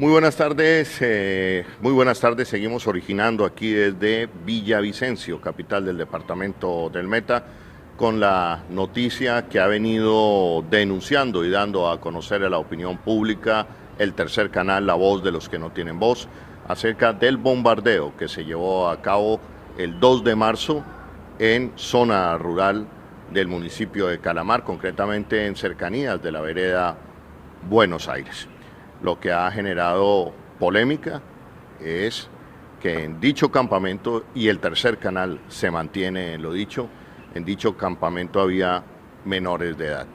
Muy buenas tardes, Seguimos originando aquí desde Villavicencio, capital del departamento del Meta, con la noticia que ha venido denunciando y dando a conocer a la opinión pública el tercer canal, La Voz de los que no tienen voz, acerca del bombardeo que se llevó a cabo el 2 de marzo en zona rural del municipio de Calamar, concretamente en cercanías de la vereda Buenos Aires. Lo que ha generado polémica es que en dicho campamento, y el tercer canal se mantiene en lo dicho, en dicho campamento había menores de edad.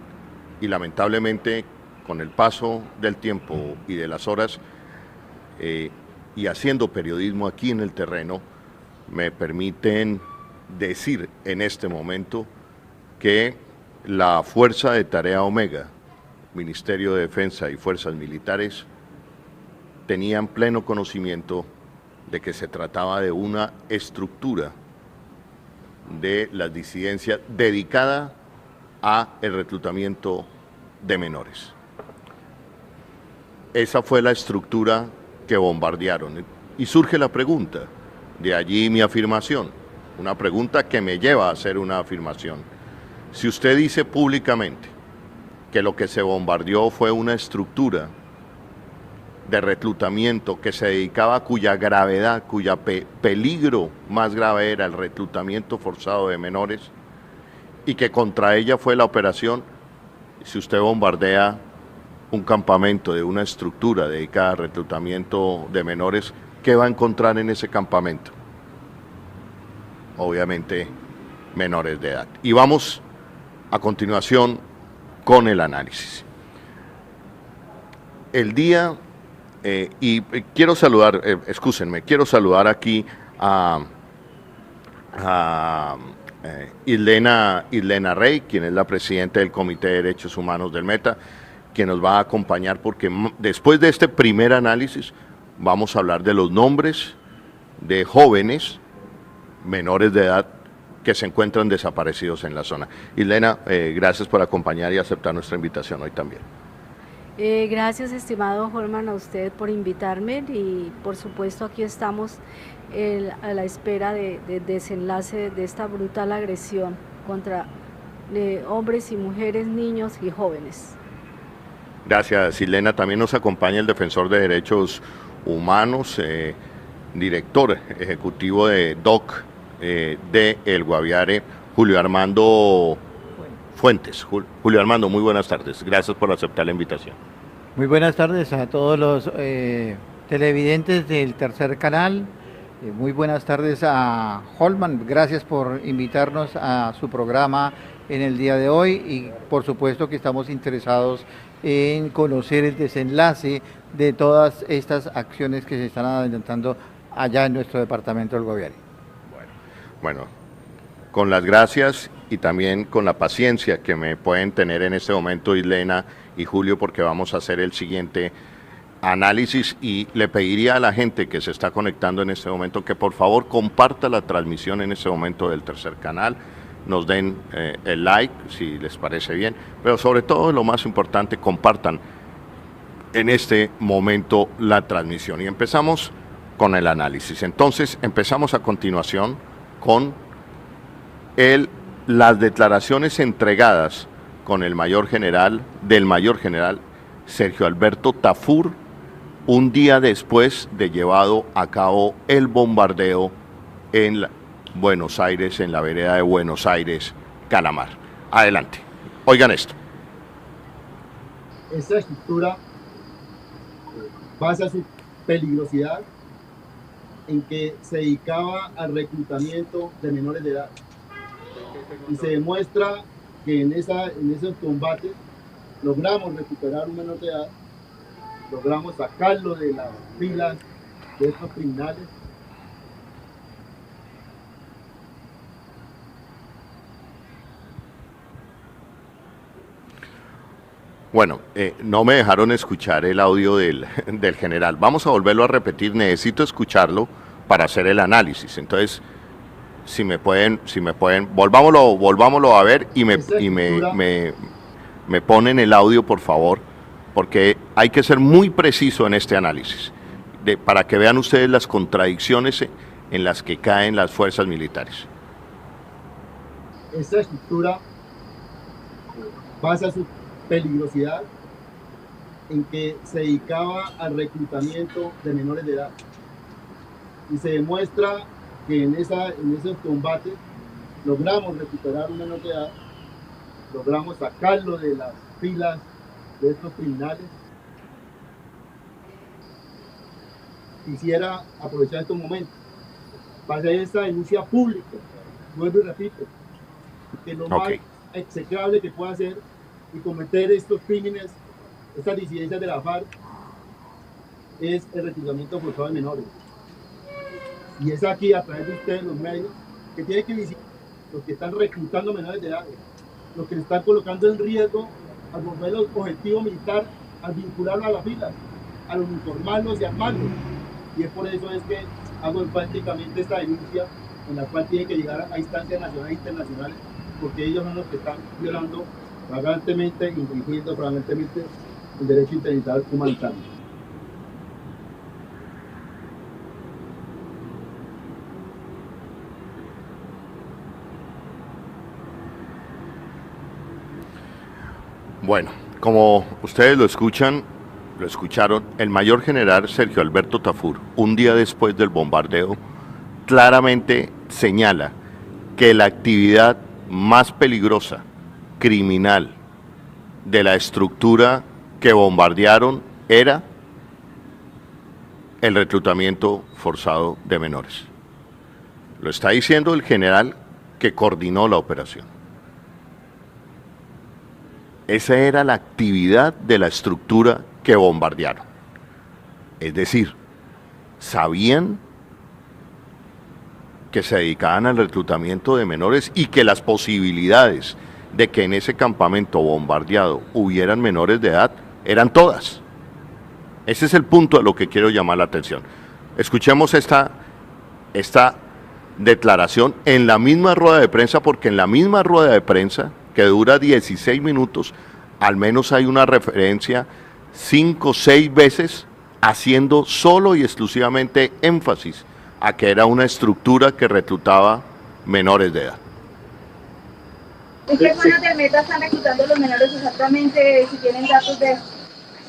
Y lamentablemente, con el paso del tiempo y de las horas, y haciendo periodismo aquí en el terreno, me permiten decir en este momento que la Fuerza de Tarea Omega, Ministerio de Defensa y Fuerzas Militares, tenían pleno conocimiento de que se trataba de una estructura de las disidencias dedicada a el reclutamiento de menores. Esa fue la estructura que bombardearon. Y surge la pregunta, de allí mi afirmación, una pregunta que me lleva a hacer una afirmación. Si usted dice públicamente que lo que se bombardeó fue una estructura de reclutamiento que se dedicaba, cuya gravedad, cuya peligro más grave era el reclutamiento forzado de menores, y que contra ella fue la operación, si usted bombardea un campamento de una estructura dedicada al reclutamiento de menores, ¿qué va a encontrar en ese campamento? Obviamente menores de edad. Y vamos a continuación con el análisis. El día, y quiero saludar, quiero saludar aquí a Islena Rey, quien es la presidenta del Comité de Derechos Humanos del Meta, quien nos va a acompañar porque después de este primer análisis vamos a hablar de los nombres de jóvenes menores de edad que se encuentran desaparecidos en la zona. Islena, gracias por acompañar y aceptar nuestra invitación hoy también. Gracias, estimado Holman, a usted por invitarme y por supuesto aquí estamos a la espera de desenlace de esta brutal agresión contra hombres y mujeres, niños y jóvenes. Gracias, Islena. También nos acompaña el defensor de derechos humanos, director ejecutivo de DOC de El Guaviare, Julio Armando Fuentes. Julio Armando, muy buenas tardes. Gracias por aceptar la invitación. Muy buenas tardes a todos los televidentes del tercer canal. Muy buenas tardes a Holman. Gracias por invitarnos a su programa en el día de hoy y por supuesto que estamos interesados en conocer el desenlace de todas estas acciones que se están adelantando allá en nuestro departamento del Guaviare. Bueno, con las gracias y también con la paciencia que me pueden tener en este momento Islena y Julio, porque vamos a hacer el siguiente análisis y le pediría a la gente que se está conectando en este momento que por favor comparta la transmisión en este momento del tercer canal, nos den el like si les parece bien, pero sobre todo lo más importante, compartan en este momento la transmisión y empezamos con el análisis. Entonces empezamos a continuación con las declaraciones entregadas con el mayor general Sergio Alberto Tafur, un día después de llevado a cabo el bombardeo en Buenos Aires, en la vereda de Buenos Aires, Calamar. Adelante, oigan esto. Esta estructura basa su peligrosidad en que se dedicaba al reclutamiento de menores de edad. Y se demuestra que en esos combates logramos recuperar un menor de edad, logramos sacarlo de las filas de estos criminales. Bueno, no me dejaron escuchar el audio del general. Vamos a volverlo a repetir, necesito escucharlo para hacer el análisis. Entonces, si me pueden, volvámoslo a ver y me ponen el audio, por favor, porque hay que ser muy preciso en este análisis, para que vean ustedes las contradicciones en las que caen las fuerzas militares. Esta estructura basa su peligrosidad en que se dedicaba al reclutamiento de menores de edad. Y se demuestra que en esos combates logramos recuperar un menor de edad, logramos sacarlo de las filas de estos criminales. Quisiera aprovechar estos momentos para hacer esta denuncia pública, vuelvo y repito, que lo más execrable que pueda hacer y cometer estos crímenes, estas disidencias de la FARC, es el reclutamiento forzado de menores. Y es aquí, a través de ustedes, los medios, que tienen que visitar los que están reclutando menores de edad, los que están colocando en riesgo al modelo objetivo militar, al vincularlos a las filas, al uniformarlos y armarlos. Y es por eso es que hago prácticamente esta denuncia, en la cual tiene que llegar a instancias nacionales e internacionales, porque ellos son los que están violando flagrantemente, infringiendo flagrantemente el derecho internacional humanitario. Bueno, como ustedes lo escucharon, el mayor general Sergio Alberto Tafur, un día después del bombardeo, claramente señala que la actividad más peligrosa, criminal, de la estructura que bombardearon era el reclutamiento forzado de menores. Lo está diciendo el general que coordinó la operación. Esa era la actividad de la estructura que bombardearon. Es decir, sabían que se dedicaban al reclutamiento de menores y que las posibilidades de que en ese campamento bombardeado hubieran menores de edad eran todas. Ese es el punto a lo que quiero llamar la atención. Escuchemos esta declaración en la misma rueda de prensa, porque en la misma rueda de prensa, que dura 16 minutos, al menos hay una referencia 5 o 6 veces haciendo solo y exclusivamente énfasis a que era una estructura que reclutaba menores de edad. ¿En qué zonas del Meta están reclutando los menores exactamente, si tienen datos de...?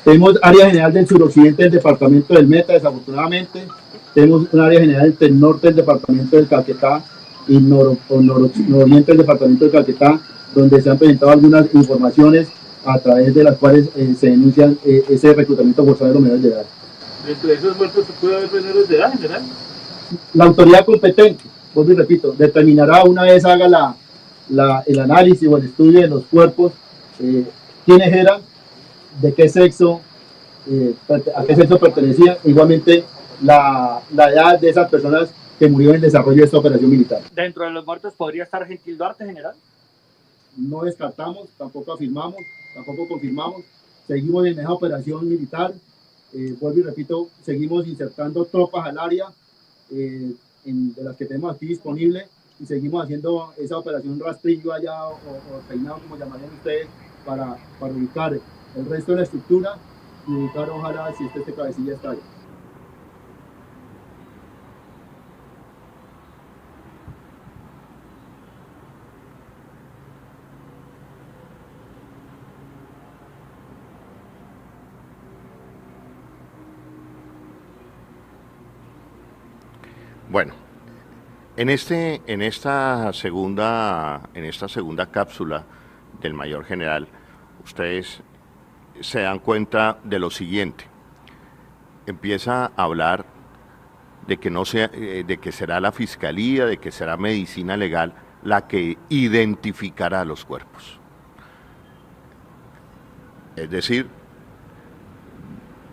Tenemos área general del suroccidente del departamento del Meta, desafortunadamente. Tenemos un área general del norte del departamento del Caquetá y nororiente del departamento del Caquetá, donde se han presentado algunas informaciones a través de las cuales se denuncian ese reclutamiento forzado de los menores de edad. ¿Dentro de esos muertos se puede haber menores de edad en general? La autoridad competente, vuelvo y repito, determinará una vez haga el análisis o el estudio de los cuerpos, quiénes eran, de qué sexo, a qué sexo pertenecían, igualmente la edad de esas personas que murieron en el desarrollo de esta operación militar. ¿Dentro de los muertos podría estar Gentil Duarte, general? No descartamos, tampoco afirmamos, tampoco confirmamos. Seguimos en esa operación militar, vuelvo y repito, seguimos insertando tropas al área de las que tenemos aquí disponibles y seguimos haciendo esa operación rastrillo allá o peinado, como llamarían ustedes, para ubicar el resto de la estructura y ubicar, ojalá, si este cabecilla está ahí. Bueno, en esta segunda cápsula del mayor general, ustedes se dan cuenta de lo siguiente. Empieza a hablar de que será la fiscalía, de que será medicina legal la que identificará los cuerpos. Es decir,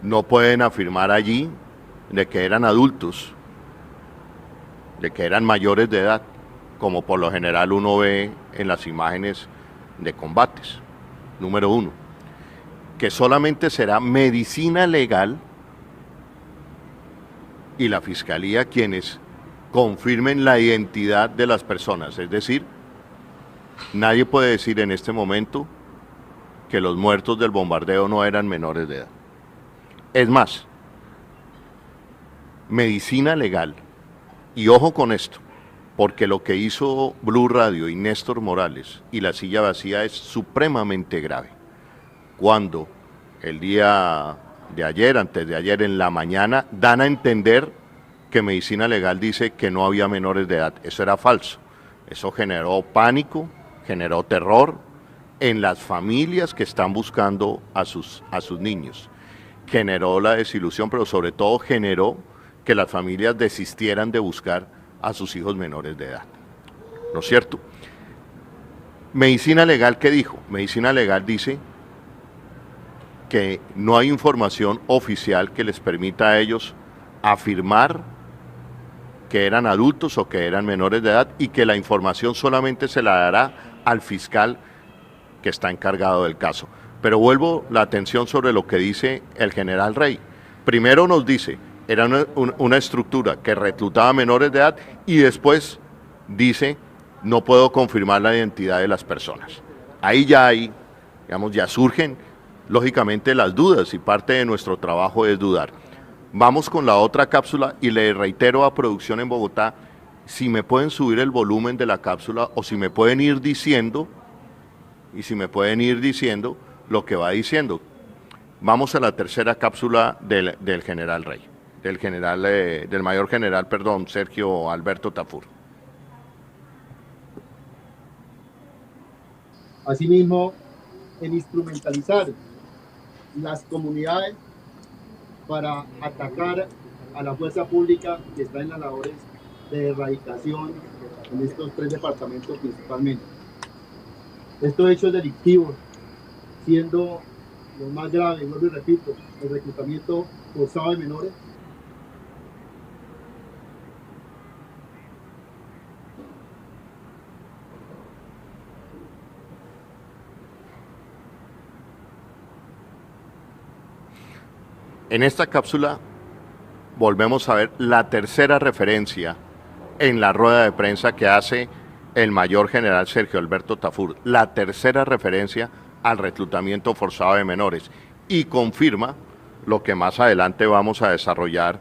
no pueden afirmar allí de que eran adultos, de que eran mayores de edad, como por lo general uno ve en las imágenes de combates. Número uno, que solamente será medicina legal y la fiscalía quienes confirmen la identidad de las personas. Es decir, nadie puede decir en este momento que los muertos del bombardeo no eran menores de edad. Es más, Medicina Legal, y ojo con esto, porque lo que hizo Blue Radio y Néstor Morales y La Silla Vacía es supremamente grave. Cuando el día de ayer, antes de ayer en la mañana, dan a entender que Medicina Legal dice que no había menores de edad. Eso era falso. Eso generó pánico, generó terror en las familias que están buscando a sus niños. Generó la desilusión, pero sobre todo generó que las familias desistieran de buscar a sus hijos menores de edad. ¿No es cierto? Medicina Legal, ¿qué dijo? Medicina Legal dice que no hay información oficial que les permita a ellos afirmar que eran adultos o que eran menores de edad y que la información solamente se la dará al fiscal que está encargado del caso. Pero vuelvo la atención sobre lo que dice el general Rey. Primero nos dice, era una estructura que reclutaba menores de edad y después dice, no puedo confirmar la identidad de las personas. Ahí ya hay, digamos, ya surgen lógicamente las dudas y parte de nuestro trabajo es dudar. Vamos con la otra cápsula y le reitero a producción en Bogotá si me pueden subir el volumen de la cápsula o si me pueden ir diciendo lo que va diciendo. Vamos a la tercera cápsula del general Rey, del mayor general, perdón, Sergio Alberto Tafur. Asimismo, en instrumentalizar las comunidades para atacar a la fuerza pública que está en las labores de erradicación en estos 3 departamentos principalmente. Estos hechos delictivos, siendo lo más grave, vuelvo y repito, el reclutamiento forzado de menores, En esta cápsula volvemos a ver la tercera referencia en la rueda de prensa que hace el mayor general Sergio Alberto Tafur, la tercera referencia al reclutamiento forzado de menores y confirma lo que más adelante vamos a desarrollar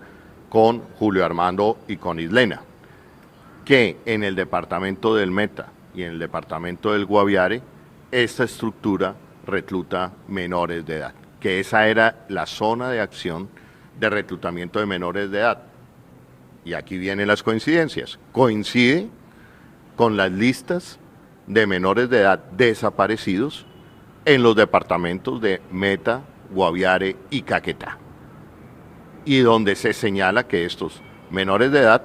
con Julio Armando y con Islena, que en el departamento del Meta y en el departamento del Guaviare esta estructura recluta menores de edad, que esa era la zona de acción de reclutamiento de menores de edad. Y aquí vienen las coincidencias. Coincide con las listas de menores de edad desaparecidos en los departamentos de Meta, Guaviare y Caquetá. Y donde se señala que estos menores de edad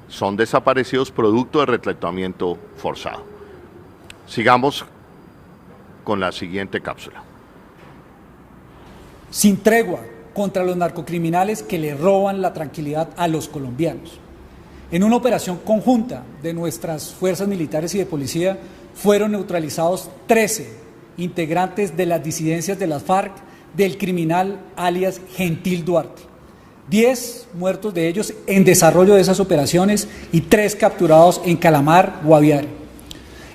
son desaparecidos producto de reclutamiento forzado. Sigamos con la siguiente cápsula. Sin tregua contra los narcocriminales que le roban la tranquilidad a los colombianos. En una operación conjunta de nuestras fuerzas militares y de policía fueron neutralizados 13 integrantes de las disidencias de las FARC del criminal alias Gentil Duarte. 10 muertos de ellos en desarrollo de esas operaciones y 3 capturados en Calamar, Guaviare.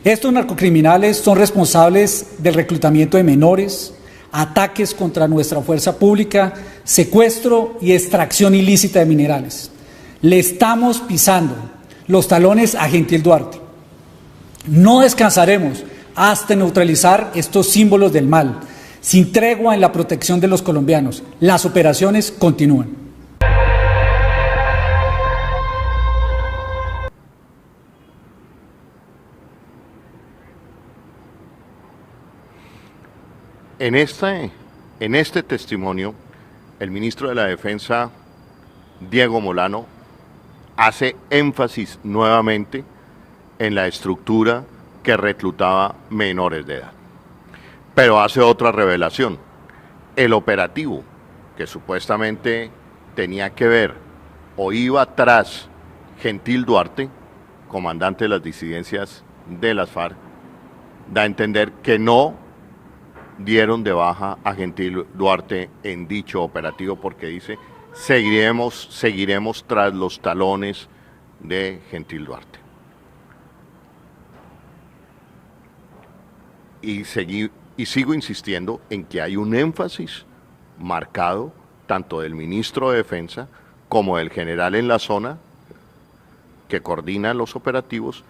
Estos narcocriminales son responsables del reclutamiento de menores, ataques contra nuestra fuerza pública, secuestro y extracción ilícita de minerales. Le estamos pisando los talones a Gentil Duarte. No descansaremos hasta neutralizar estos símbolos del mal, sin tregua en la protección de los colombianos. Las operaciones continúan. En este testimonio, el ministro de la Defensa, Diego Molano, hace énfasis nuevamente en la estructura que reclutaba menores de edad. Pero hace otra revelación. El operativo que supuestamente tenía que ver o iba tras Gentil Duarte, comandante de las disidencias de las FARC, da a entender que no dieron de baja a Gentil Duarte en dicho operativo porque dice, seguiremos tras los talones de Gentil Y Y sigo insistiendo en que hay un énfasis marcado tanto del ministro de Defensa como del general en la zona que coordina los operativos,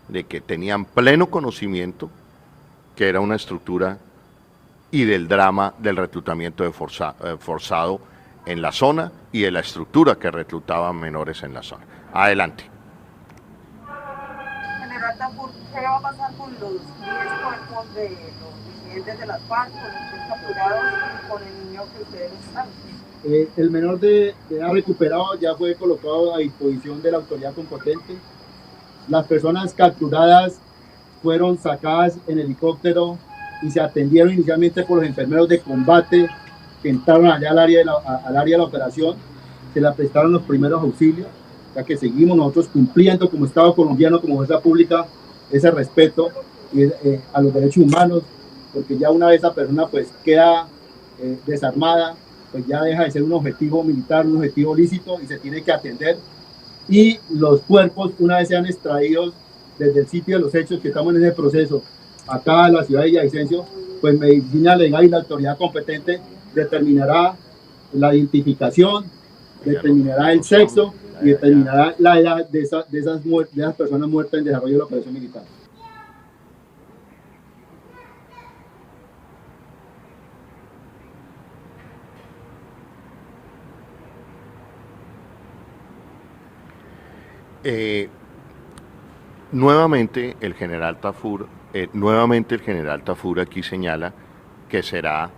de que tenían pleno conocimiento que era una estructura y del drama del reclutamiento forzado en la zona y de la estructura que reclutaba menores en la zona. Adelante. General Tafur, ¿qué va a pasar con los 10 cuerpos de los disidentes de las FARC, con los 3 capturados y con el niño que ustedes están? El menor de edad recuperado ya fue colocado a disposición de la autoridad competente. Las personas capturadas fueron sacadas en helicóptero y se atendieron inicialmente por los enfermeros de combate que entraron allá al área de la operación. Se le prestaron los primeros auxilios, ya que seguimos nosotros cumpliendo como Estado colombiano, como fuerza pública, ese respeto a los derechos humanos, porque ya una vez esa persona pues queda desarmada, pues ya deja de ser un objetivo militar, un objetivo lícito y se tiene que atender. Y los cuerpos, una vez sean extraídos desde el sitio de los hechos, que estamos en ese proceso, acá en la ciudad de Villavicencio, pues Medicina Legal y la autoridad competente determinará la identificación, determinará el sexo y determinará la edad de esas personas muertas en desarrollo de la operación militar. Nuevamente el general Tafur aquí señala que será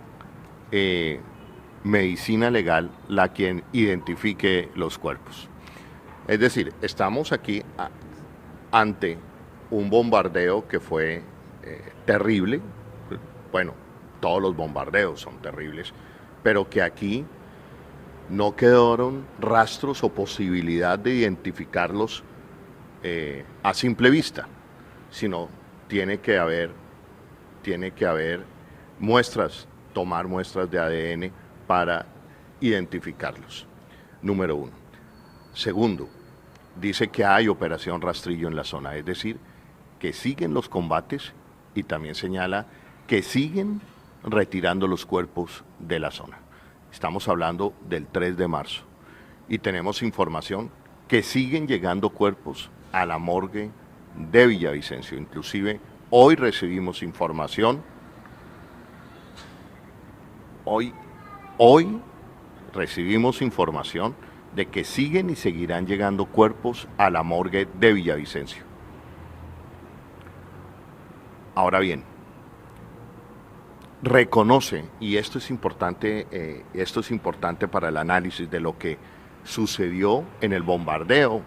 Medicina Legal la quien identifique los cuerpos. Es decir, estamos aquí ante un bombardeo que fue terrible. Bueno, todos los bombardeos son terribles, pero que aquí no quedaron rastros o posibilidad de identificarlos a simple vista, sino tiene que haber muestras, tomar muestras de ADN para identificarlos. Número 1. Segundo, dice que hay operación rastrillo en la zona, es decir, que siguen los combates y también señala que siguen retirando los cuerpos de la zona. Estamos hablando del 3 de marzo y tenemos información que siguen llegando cuerpos a la morgue de Villavicencio. Inclusive hoy recibimos información, hoy recibimos información de que siguen y seguirán llegando cuerpos a la morgue de Villavicencio. Ahora bien, reconoce, y esto es importante para el análisis de lo que sucedió en el bombardeo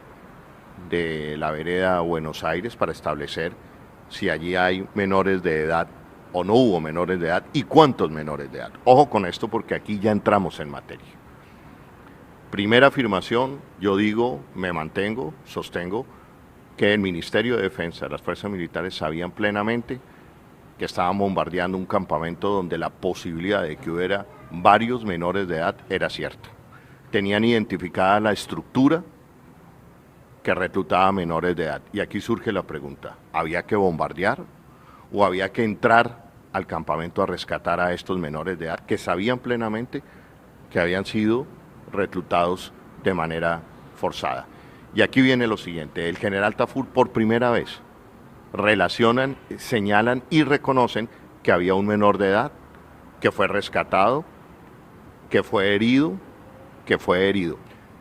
de la vereda Buenos Aires, para establecer si allí hay menores de edad o no hubo menores de edad y cuántos menores de edad. Ojo con esto porque aquí ya entramos en materia. Primera afirmación, yo digo, me mantengo, sostengo que el Ministerio de Defensa, las fuerzas militares sabían plenamente que estaban bombardeando un campamento donde la posibilidad de que hubiera varios menores de edad era cierta. Tenían identificada la estructura que reclutaba menores de edad. Y aquí surge la pregunta, ¿había que bombardear o había que entrar al campamento a rescatar a estos menores de edad que sabían plenamente que habían sido reclutados de manera forzada? Y aquí viene lo siguiente, el general Tafur por primera vez relacionan, señalan y reconocen que había un menor de edad que fue rescatado, que fue herido.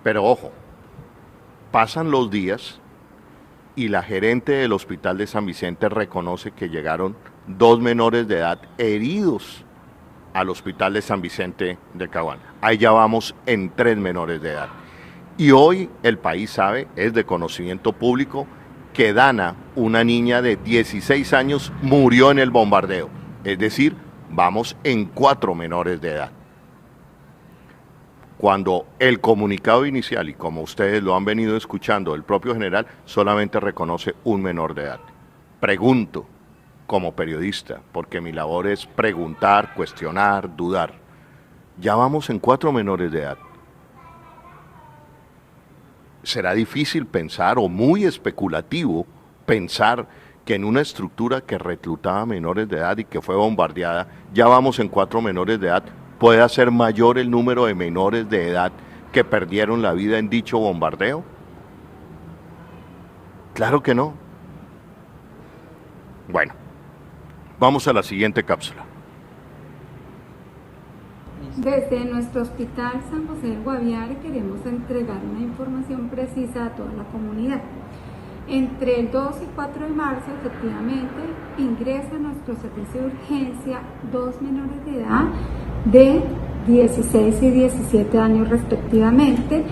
Pero ojo, pasan los días y la gerente del hospital de San Vicente reconoce que llegaron 2 menores de edad heridos al hospital de San Vicente de Caguán. Ahí ya vamos en 3 menores de edad. Y hoy el país sabe, es de conocimiento público, que Dana, una niña de 16 años, murió en el bombardeo. Es decir, vamos en 4 menores de edad. Cuando el comunicado inicial, y como ustedes lo han venido escuchando, el propio general solamente reconoce un menor de edad. Pregunto, como periodista, porque mi labor es preguntar, cuestionar, dudar. Ya vamos en 4 menores de edad. Será difícil pensar, o muy especulativo pensar, que en una estructura que reclutaba menores de edad y que fue bombardeada, ya vamos en 4 menores de edad, pueda ser mayor el número de menores de edad que perdieron la vida en dicho bombardeo? Claro que no. Bueno, vamos a la siguiente cápsula. Desde nuestro Hospital San José del Guaviare queremos entregar una información precisa a toda la comunidad. Entre el 2 y 4 de marzo, efectivamente, ingresan a nuestro servicio de urgencia 2 menores de edad de 16 y 17 años respectivamente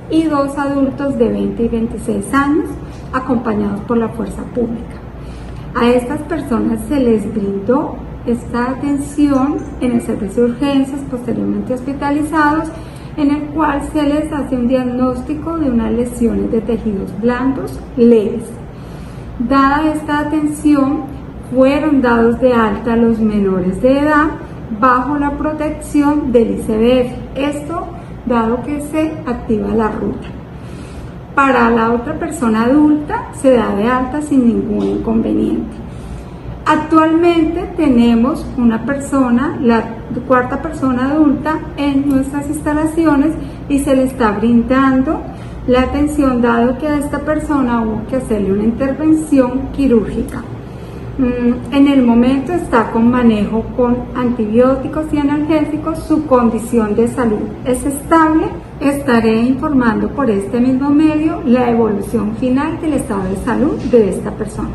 y 2 adultos de 20 y 26 años acompañados por la fuerza pública. A estas personas se les brindó esta atención en el servicio de urgencias, posteriormente hospitalizados, en el cual se les hace un diagnóstico de unas lesiones de tejidos blandos leves. Dada esta atención, fueron dados de alta los menores de edad bajo la protección del ICBF. Esto dado que se activa la ruta. Para la otra persona adulta se da de alta sin ningún inconveniente. Actualmente tenemos una persona, la 4ª persona adulta en nuestras instalaciones y se le está brindando la atención dado que a esta persona hubo que hacerle una intervención quirúrgica. En el momento está con manejo con antibióticos y analgésicos, su condición de salud es estable. Estaré informando por este mismo medio la evolución final del estado de salud de esta persona.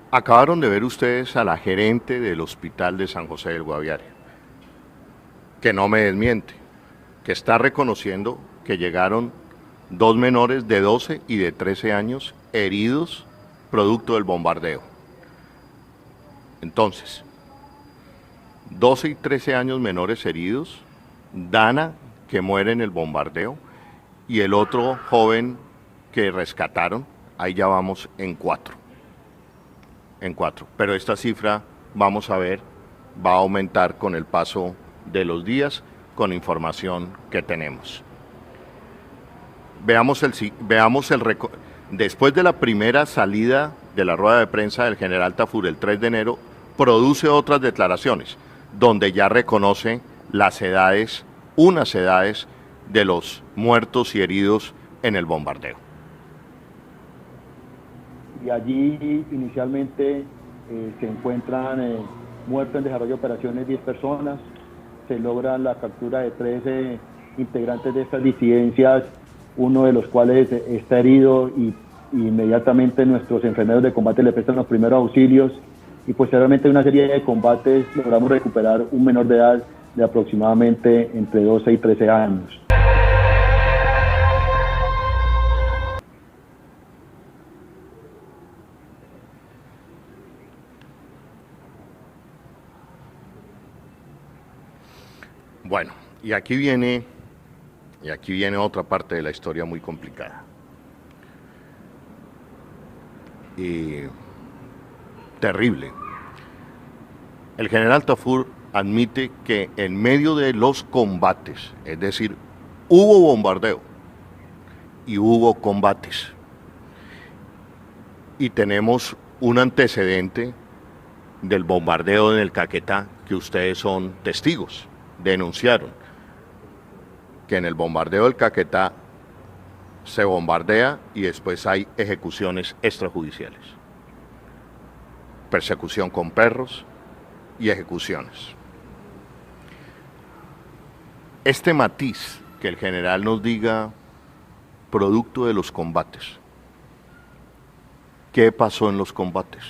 Acabaron de ver ustedes a la gerente del Hospital de San José del Guaviare, que no me desmiente, que está reconociendo que llegaron 2 menores de 12 y de 13 años heridos producto del bombardeo. Entonces, 12 y 13 años menores heridos, Dana, que muere en el bombardeo, y el otro joven que rescataron, ahí ya vamos en 4. Pero esta cifra, vamos a ver, va a aumentar con el paso de los días, con información que tenemos. Después de la primera salida de la rueda de prensa del general Tafur el 3 de enero, produce otras declaraciones, donde ya reconoce las edades, unas edades de los muertos y heridos en el bombardeo. Y allí inicialmente se encuentran muertos en desarrollo de operaciones 10 personas, se logra la captura de 13 integrantes de estas disidencias, uno de los cuales está herido y inmediatamente nuestros enfermeros de combate le prestan los primeros auxilios y posteriormente en una serie de combates logramos recuperar un menor de edad de aproximadamente entre 12 y 13 años. Bueno, y aquí viene otra parte de la historia muy complicada. Y terrible. El general Tafur admite que en medio de los combates, es decir, hubo bombardeo y hubo combates. Y tenemos un antecedente del bombardeo en el Caquetá, que ustedes son testigos. Denunciaron que en el bombardeo del Caquetá se bombardea y después hay ejecuciones extrajudiciales, persecución con perros y ejecuciones. Este matiz que el general nos diga producto de los combates, ¿qué pasó en los combates?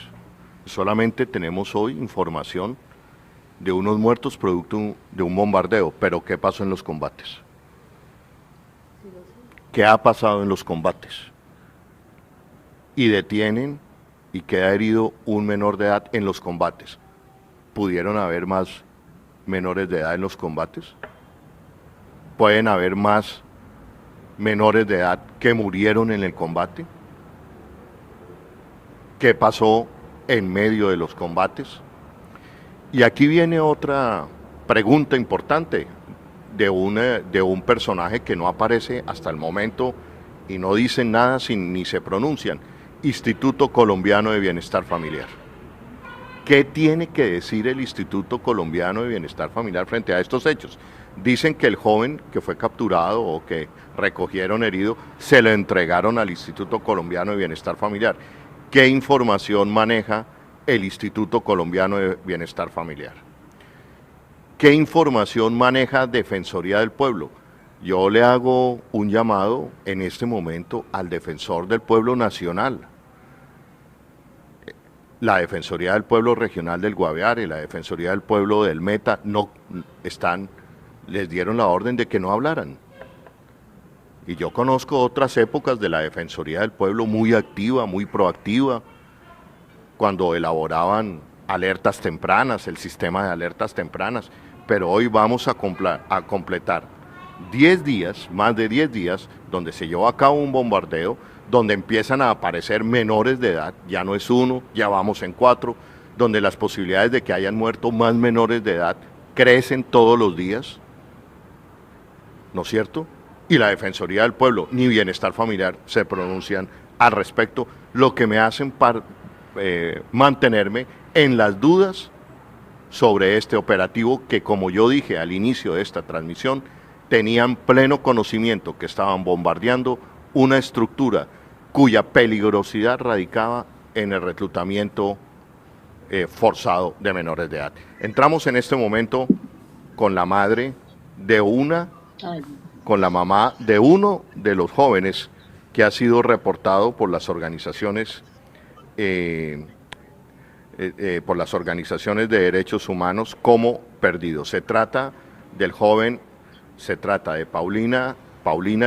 Solamente tenemos hoy información de unos muertos producto de un bombardeo, pero ¿qué pasó en los combates? ¿Qué ha pasado en los combates? Y detienen y queda herido un menor de edad en los combates. ¿Pudieron haber más menores de edad en los combates? ¿Pueden haber más menores de edad que murieron en el combate? ¿Qué pasó en medio de los combates? Y aquí viene otra pregunta importante de un personaje que no aparece hasta el momento y no dicen nada ni se pronuncian. Instituto Colombiano de Bienestar Familiar. ¿Qué tiene que decir el Instituto Colombiano de Bienestar Familiar frente a estos hechos? Dicen que el joven que fue capturado o que recogieron herido, se lo entregaron al Instituto Colombiano de Bienestar Familiar. ¿Qué información maneja el Instituto Colombiano de Bienestar Familiar? ¿Qué información maneja Defensoría del Pueblo? Yo le hago un llamado en este momento al Defensor del Pueblo Nacional. La Defensoría del Pueblo Regional del Guaviare y la Defensoría del Pueblo del Meta les dieron la orden de que no hablaran. Y yo conozco otras épocas de la Defensoría del Pueblo muy activa, muy proactiva, cuando elaboraban alertas tempranas, el sistema de alertas tempranas, pero hoy vamos a completar 10 días, más de 10 días, donde se llevó a cabo un bombardeo, donde empiezan a aparecer menores de edad, ya no es uno, ya vamos en 4, donde las posibilidades de que hayan muerto más menores de edad crecen todos los días, ¿no es cierto? Y la Defensoría del Pueblo ni Bienestar Familiar se pronuncian al respecto, lo que me hacen mantenerme en las dudas sobre este operativo que, como yo dije al inicio de esta transmisión, tenían pleno conocimiento que estaban bombardeando una estructura cuya peligrosidad radicaba en el reclutamiento forzado de menores de edad. Entramos en este momento con la madre de con la mamá de uno de los jóvenes que ha sido reportado por las organizaciones de derechos humanos como perdido. Se trata del joven, se trata de Paulina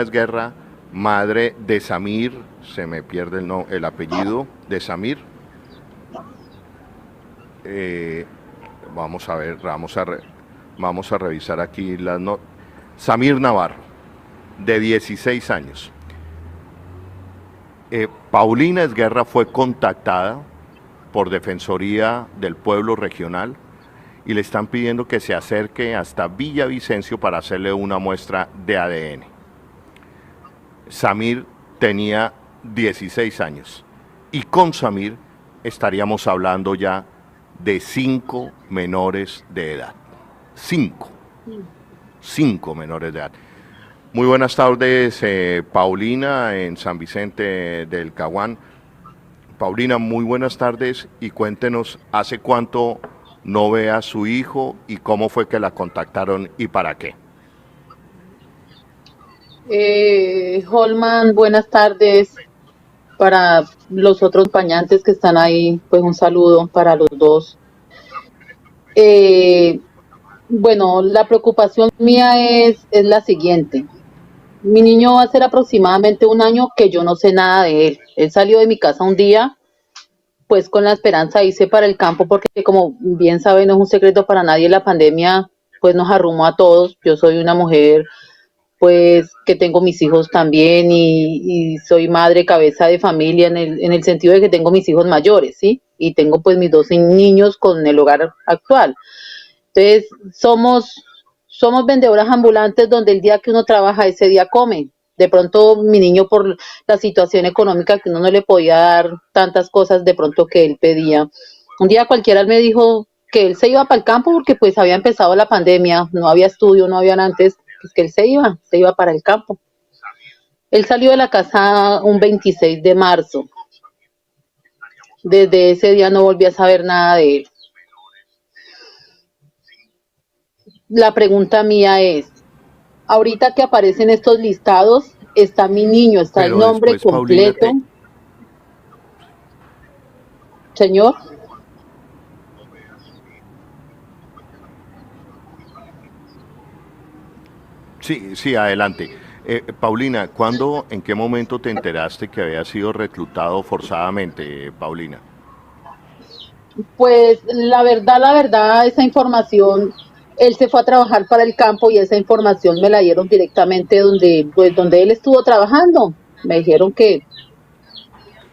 Esguerra, madre de Samir, se me pierde el apellido de Samir. Vamos a ver, vamos a revisar aquí las notas. Samir Navarro, de 16 años. Paulina Esguerra fue contactada por Defensoría del Pueblo Regional y le están pidiendo que se acerque hasta Villavicencio para hacerle una muestra de ADN. Samir tenía 16 años y con Samir estaríamos hablando ya de 5 menores de edad. 5 menores de edad. Muy buenas tardes, Paulina, en San Vicente del Caguán. Paulina, muy buenas tardes y cuéntenos, ¿hace cuánto no ve a su hijo y cómo fue que la contactaron y para qué? Holman, buenas tardes. Para los otros acompañantes que están ahí, pues un saludo para los dos. Bueno, la preocupación mía es la siguiente. Mi niño va a ser aproximadamente 1 año que yo no sé nada de él. Él salió de mi casa un día, pues con la esperanza de irse para el campo, porque como bien saben, no es un secreto para nadie, la pandemia pues nos arrumó a todos. Yo soy una mujer pues que tengo mis hijos también y soy madre, cabeza de familia en el sentido de que tengo mis hijos mayores, ¿sí? Y tengo pues mis 2 niños con el hogar actual. Entonces, somos vendedoras ambulantes donde el día que uno trabaja, ese día come. De pronto, mi niño, por la situación económica, que uno no le podía dar tantas cosas de pronto que él pedía. Un día cualquiera me dijo que él se iba para el campo porque pues había empezado la pandemia, no había estudio, no había antes, pues que él se iba para el campo. Él salió de la casa un 26 de marzo. Desde ese día no volví a saber nada de él. La pregunta mía es, ahorita que aparecen estos listados, está mi niño, está el nombre después, completo. Paulina, Señor. Sí, adelante. Paulina, ¿cuándo, en qué momento te enteraste que había sido reclutado forzadamente, Paulina? Pues la verdad, esa información, él se fue a trabajar para el campo y esa información me la dieron directamente donde él estuvo trabajando. Me dijeron que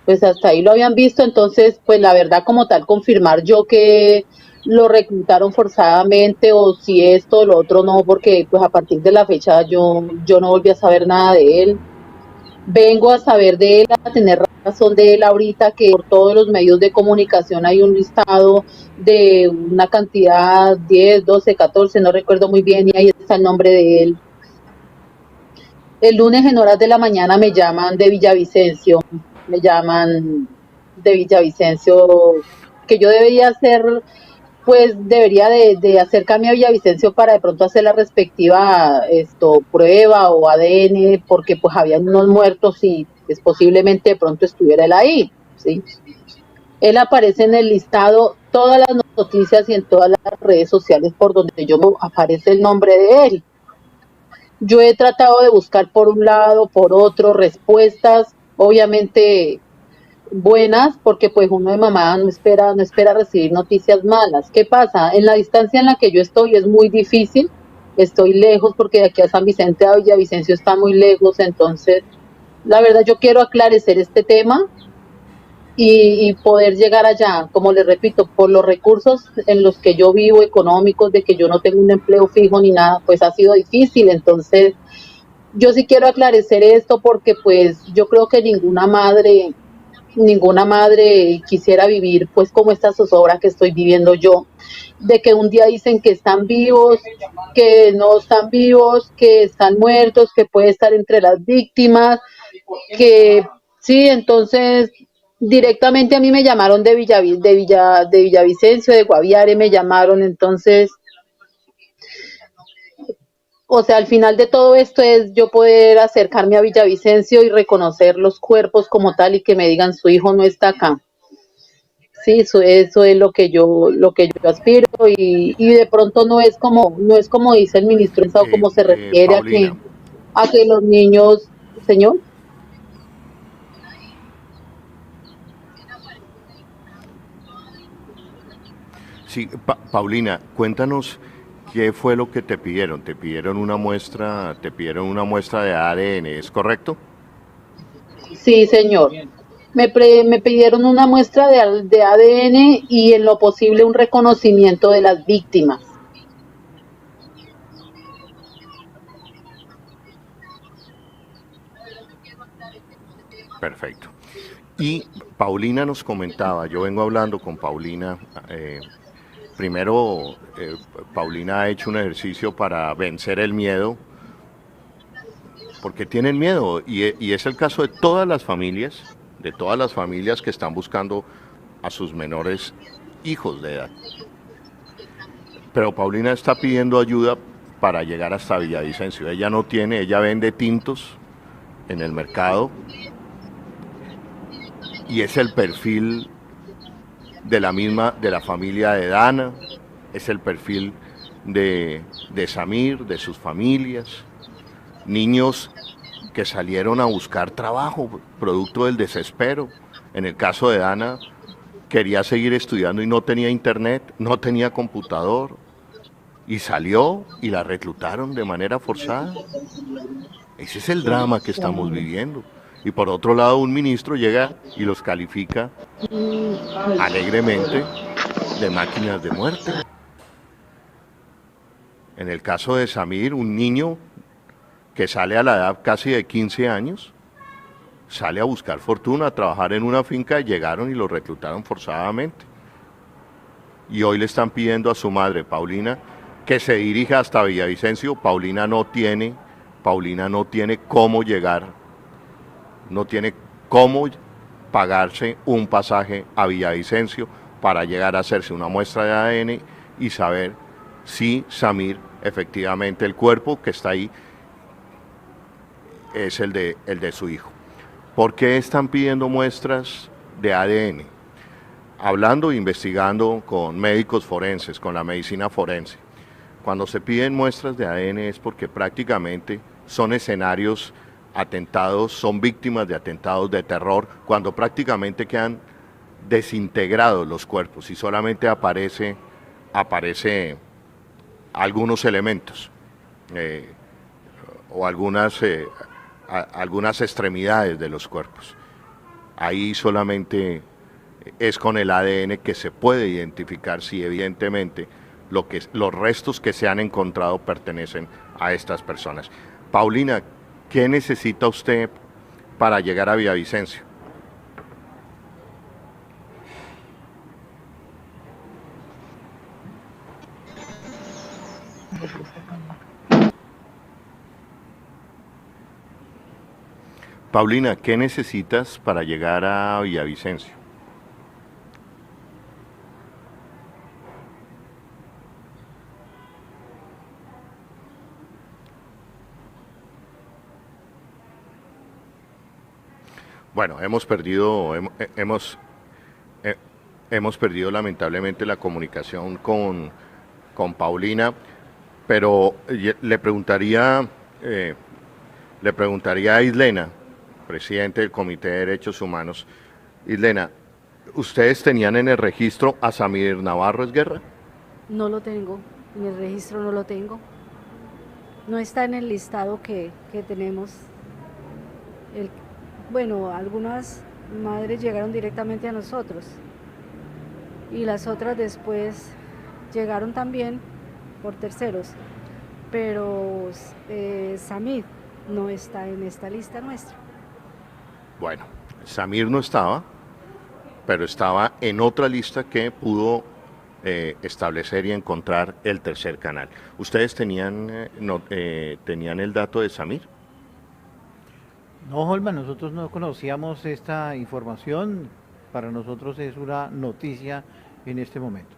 pues hasta ahí lo habían visto, entonces pues la verdad como tal confirmar yo que lo reclutaron forzadamente o si esto o lo otro no, porque pues a partir de la fecha yo no volví a saber nada de él. Vengo a saber de él, a tener razón de él ahorita que por todos los medios de comunicación hay un listado de una cantidad, 10, 12, 14, no recuerdo muy bien, y ahí está el nombre de él. El lunes en horas de la mañana me llaman de Villavicencio, me llaman de Villavicencio, que yo debería hacer, pues debería de acercarme a Villavicencio para de pronto hacer la respectiva prueba o ADN, porque pues habían unos muertos y pues, posiblemente de pronto estuviera él ahí, ¿sí? Él aparece en el listado, todas las noticias y en todas las redes sociales por donde yo aparece el nombre de él. Yo he tratado de buscar por un lado, por otro, respuestas, obviamente buenas, porque pues uno de mamá no espera recibir noticias malas. ¿Qué pasa? En la distancia en la que yo estoy es muy difícil, estoy lejos porque de aquí a San Vicente a Villavicencio está muy lejos, entonces la verdad yo quiero aclarecer este tema y poder llegar allá, como les repito, por los recursos en los que yo vivo, económicos, de que yo no tengo un empleo fijo ni nada, pues ha sido difícil, entonces yo sí quiero aclarecer esto porque pues yo creo que ninguna madre quisiera vivir pues como esta zozobra que estoy viviendo yo, de que un día dicen que están vivos, que no están vivos, que están muertos, que puede estar entre las víctimas, que sí, entonces directamente a mí me llamaron de Villavicencio, de Guaviare me llamaron, entonces, o sea, al final de todo esto es yo poder acercarme a Villavicencio y reconocer los cuerpos como tal y que me digan su hijo no está acá. Sí, eso es lo que yo aspiro y de pronto no es como dice el ministro, o como se refiere Paulina, a que los niños, señor. sí, Paulina, cuéntanos qué fue lo que te pidieron. Te pidieron una muestra de ADN, ¿es correcto? Sí, señor. Me pidieron una muestra de ADN y en lo posible un reconocimiento de las víctimas. Perfecto. Y Paulina nos comentaba, yo vengo hablando con Paulina, primero Paulina ha hecho un ejercicio para vencer el miedo, porque tienen miedo, y es el caso de todas las familias que están buscando a sus menores hijos de edad. Pero Paulina está pidiendo ayuda para llegar hasta Villavicencio. Ella vende tintos en el mercado y es el perfil de la familia de Dana, es el perfil de Samir, de sus familias, niños que salieron a buscar trabajo, producto del desespero. En el caso de Dana, quería seguir estudiando y no tenía internet, no tenía computador, y salió y la reclutaron de manera forzada. Ese es el drama que estamos viviendo. Y por otro lado, un ministro llega y los califica alegremente de máquinas de muerte. En el caso de Samir, un niño que sale a la edad casi de 15 años, sale a buscar fortuna, a trabajar en una finca, y llegaron y lo reclutaron forzadamente. Y hoy le están pidiendo a su madre, Paulina, que se dirija hasta Villavicencio. Paulina no tiene cómo llegar, no tiene cómo pagarse un pasaje a Villavicencio para llegar a hacerse una muestra de ADN y saber si Samir, efectivamente, el cuerpo que está ahí es el de su hijo. ¿Por qué están pidiendo muestras de ADN? Hablando e investigando con médicos forenses, con la medicina forense, cuando se piden muestras de ADN es porque prácticamente son escenarios atentados, son víctimas de atentados de terror, cuando prácticamente quedan desintegrados los cuerpos y solamente aparece algunos elementos o algunas extremidades de los cuerpos. Ahí solamente es con el ADN que se puede identificar si evidentemente los restos que se han encontrado pertenecen a estas personas. Paulina, ¿qué necesita usted para llegar a Villavicencio? Paulina, ¿qué necesitas para llegar a Villavicencio? Bueno, hemos perdido lamentablemente la comunicación con Paulina, pero le preguntaría a Islena, presidente del Comité de Derechos Humanos. Islena, ¿ustedes tenían en el registro a Samir Navarro Esguerra? No lo tengo, en el registro no lo tengo. No está en el listado que tenemos. Bueno, algunas madres llegaron directamente a nosotros y las otras después llegaron también por terceros, pero Samir no está en esta lista nuestra. Bueno, Samir no estaba, pero estaba en otra lista que pudo establecer y encontrar el tercer canal. ¿Ustedes tenían el dato de Samir? No, Holman, nosotros no conocíamos esta información. Para nosotros es una noticia en este momento.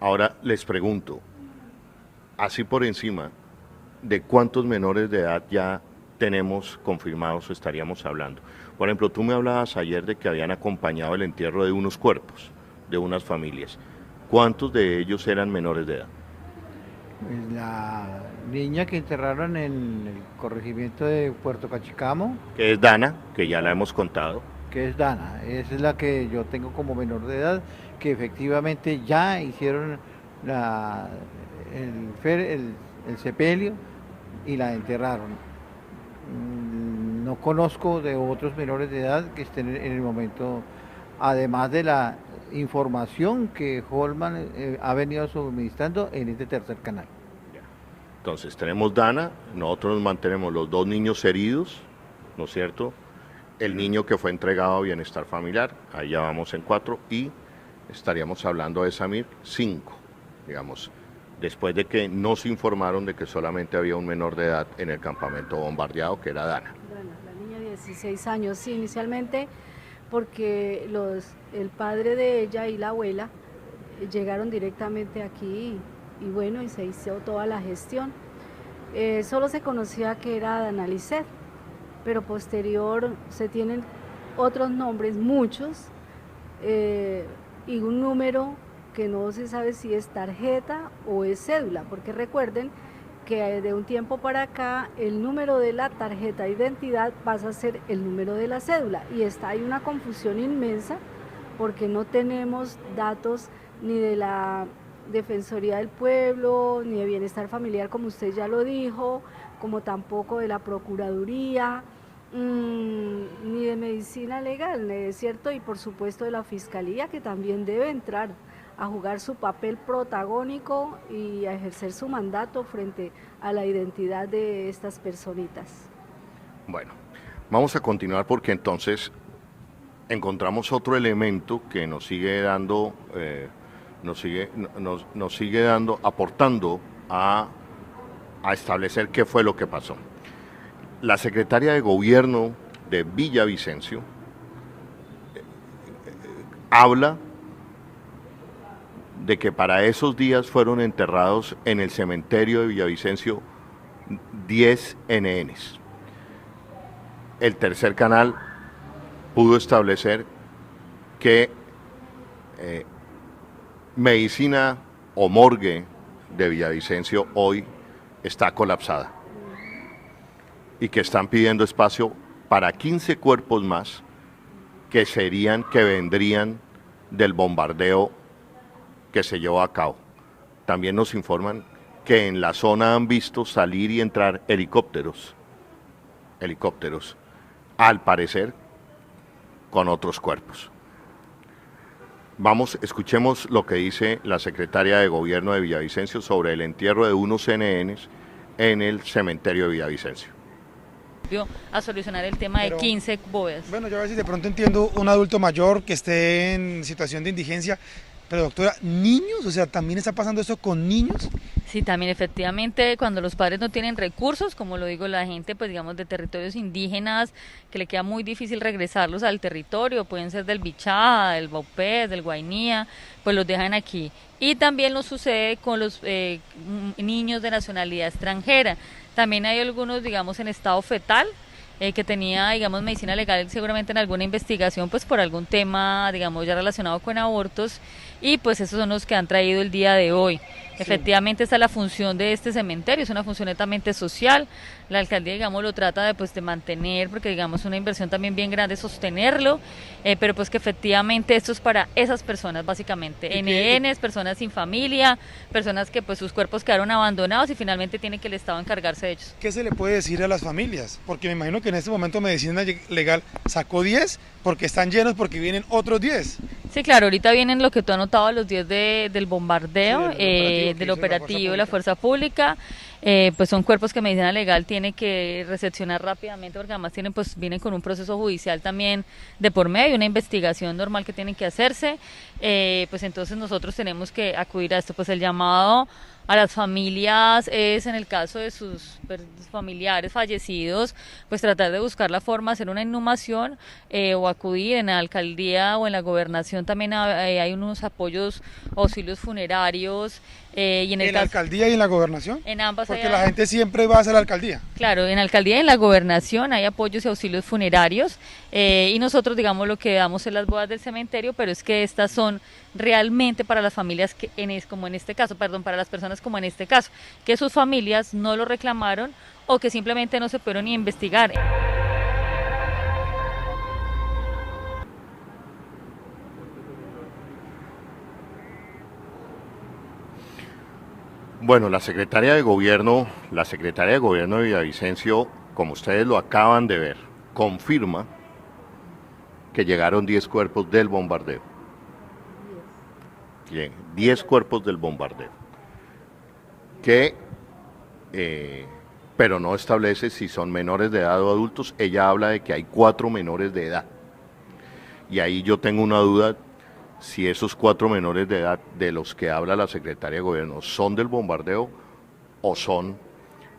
Ahora les pregunto, así por encima, ¿de cuántos menores de edad ya tenemos confirmados o estaríamos hablando? Por ejemplo, tú me hablabas ayer de que habían acompañado el entierro de unos cuerpos, de unas familias. ¿Cuántos de ellos eran menores de edad? Pues la niña que enterraron en el corregimiento de Puerto Cachicamo. Que es Dana, que ya la hemos contado. Que es Dana, esa es la que yo tengo como menor de edad, que efectivamente ya hicieron el sepelio y la enterraron. No conozco de otros menores de edad que estén en el momento, además de la información que Holman ha venido suministrando en este tercer canal. Entonces tenemos Dana, nosotros nos mantenemos los 2 niños heridos, ¿no es cierto? El niño que fue entregado a Bienestar Familiar, ahí ya vamos en 4, y estaríamos hablando de Samir 5, digamos, después de que nos informaron de que solamente había un menor de edad en el campamento bombardeado, que era Dana. La niña de 16 años, sí, inicialmente porque el padre de ella y la abuela llegaron directamente aquí y bueno, y se hizo toda la gestión. Solo se conocía que era Dana Lisset, pero posterior se tienen otros nombres, muchos, y un número que no se sabe si es tarjeta o es cédula, porque recuerden que de un tiempo para acá el número de la tarjeta de identidad pasa a ser el número de la cédula y hay una confusión inmensa porque no tenemos datos ni de la Defensoría del Pueblo, ni de Bienestar Familiar, como usted ya lo dijo, como tampoco de la Procuraduría, ni de Medicina Legal, ¿cierto? Y por supuesto de la Fiscalía, que también debe entrar a jugar su papel protagónico y a ejercer su mandato frente a la identidad de estas personitas. Bueno, vamos a continuar porque entonces encontramos otro elemento que nos sigue dando, aportando a establecer qué fue lo que pasó. La secretaria de Gobierno de Villavicencio habla de que para esos días fueron enterrados en el cementerio de Villavicencio 10 NNs. El tercer canal pudo establecer que medicina o morgue de Villavicencio hoy está colapsada y que están pidiendo espacio para 15 cuerpos más que vendrían del bombardeo que se llevó a cabo. También nos informan que en la zona han visto salir y entrar helicópteros, al parecer con otros cuerpos. Escuchemos lo que dice la secretaria de Gobierno de Villavicencio sobre el entierro de unos CNNs en el cementerio de Villavicencio. A solucionar el tema de 15 bóvedas. Bueno, yo a ver si de pronto entiendo un adulto mayor que esté en situación de indigencia, pero doctora, ¿niños? O sea, ¿también está pasando esto con niños? Sí, también efectivamente cuando los padres no tienen recursos, como lo digo, la gente pues digamos de territorios indígenas, que le queda muy difícil regresarlos al territorio, pueden ser del Bichada, del Baupés, del Guainía, pues los dejan aquí. Y también lo sucede con los niños de nacionalidad extranjera. También hay algunos, digamos, en estado fetal, que tenía, digamos, medicina legal seguramente en alguna investigación, pues por algún tema, digamos, ya relacionado con abortos, y pues esos son los que han traído el día de hoy. Sí. Efectivamente, esta es la función de este cementerio, es una función netamente social. La alcaldía, digamos, lo trata de, pues, de mantener, porque, digamos, es una inversión también bien grande sostenerlo, pero pues que efectivamente esto es para esas personas, básicamente, NNs, personas sin familia, personas que pues sus cuerpos quedaron abandonados y finalmente tiene que el Estado encargarse de ellos. ¿Qué se le puede decir a las familias? Porque me imagino que en este momento Medicina Legal sacó 10 porque están llenos, porque vienen otros 10. Sí, claro, ahorita vienen lo que tú has notado, los 10 del bombardeo, sí, del operativo de la Fuerza Pública. Pues son cuerpos que Medicina Legal tiene que recepcionar rápidamente, porque además vienen con un proceso judicial también de por medio, una investigación normal que tienen que hacerse, pues entonces nosotros tenemos que acudir a esto. Pues el llamado a las familias es, en el caso de sus familiares fallecidos, pues tratar de buscar la forma de hacer una inhumación, o acudir en la alcaldía o en la gobernación. También hay unos apoyos, auxilios funerarios, y en la alcaldía y en la gobernación, en ambas, porque la gente siempre va hacia la alcaldía. Claro, en la alcaldía y en la gobernación hay apoyos y auxilios funerarios, y nosotros, digamos, lo que damos es las bodas del cementerio, pero es que estas son realmente para las familias que como en este caso, para las personas como en este caso, que sus familias no lo reclamaron o que simplemente no se pudieron ni investigar. Bueno, la secretaria de Gobierno de Villavicencio, como ustedes lo acaban de ver, confirma que llegaron 10 cuerpos del bombardeo. Bien, 10 cuerpos del bombardeo. Pero no establece si son menores de edad o adultos. Ella habla de que hay 4 menores de edad. Y ahí yo tengo una duda si esos 4 menores de edad de los que habla la secretaria de Gobierno son del bombardeo o son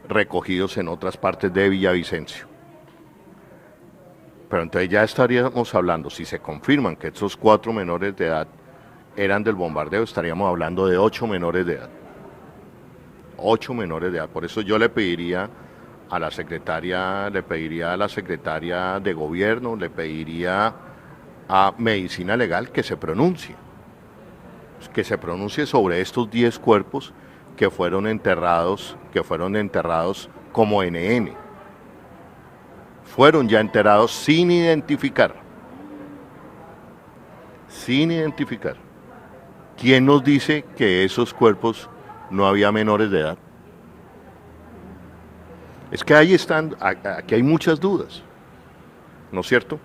recogidos en otras partes de Villavicencio. Pero entonces ya estaríamos hablando, si se confirman que esos 4 menores de edad eran del bombardeo, estaríamos hablando de 8 menores de edad. 8 menores de edad. Por eso yo le pediría a la secretaria de Gobierno, le pediría a Medicina Legal que se pronuncie sobre estos 10 cuerpos que fueron enterrados como NN. Fueron ya enterrados sin identificar. ¿Quién nos dice que esos cuerpos no había menores de edad? Es que aquí hay muchas dudas, ¿no es cierto?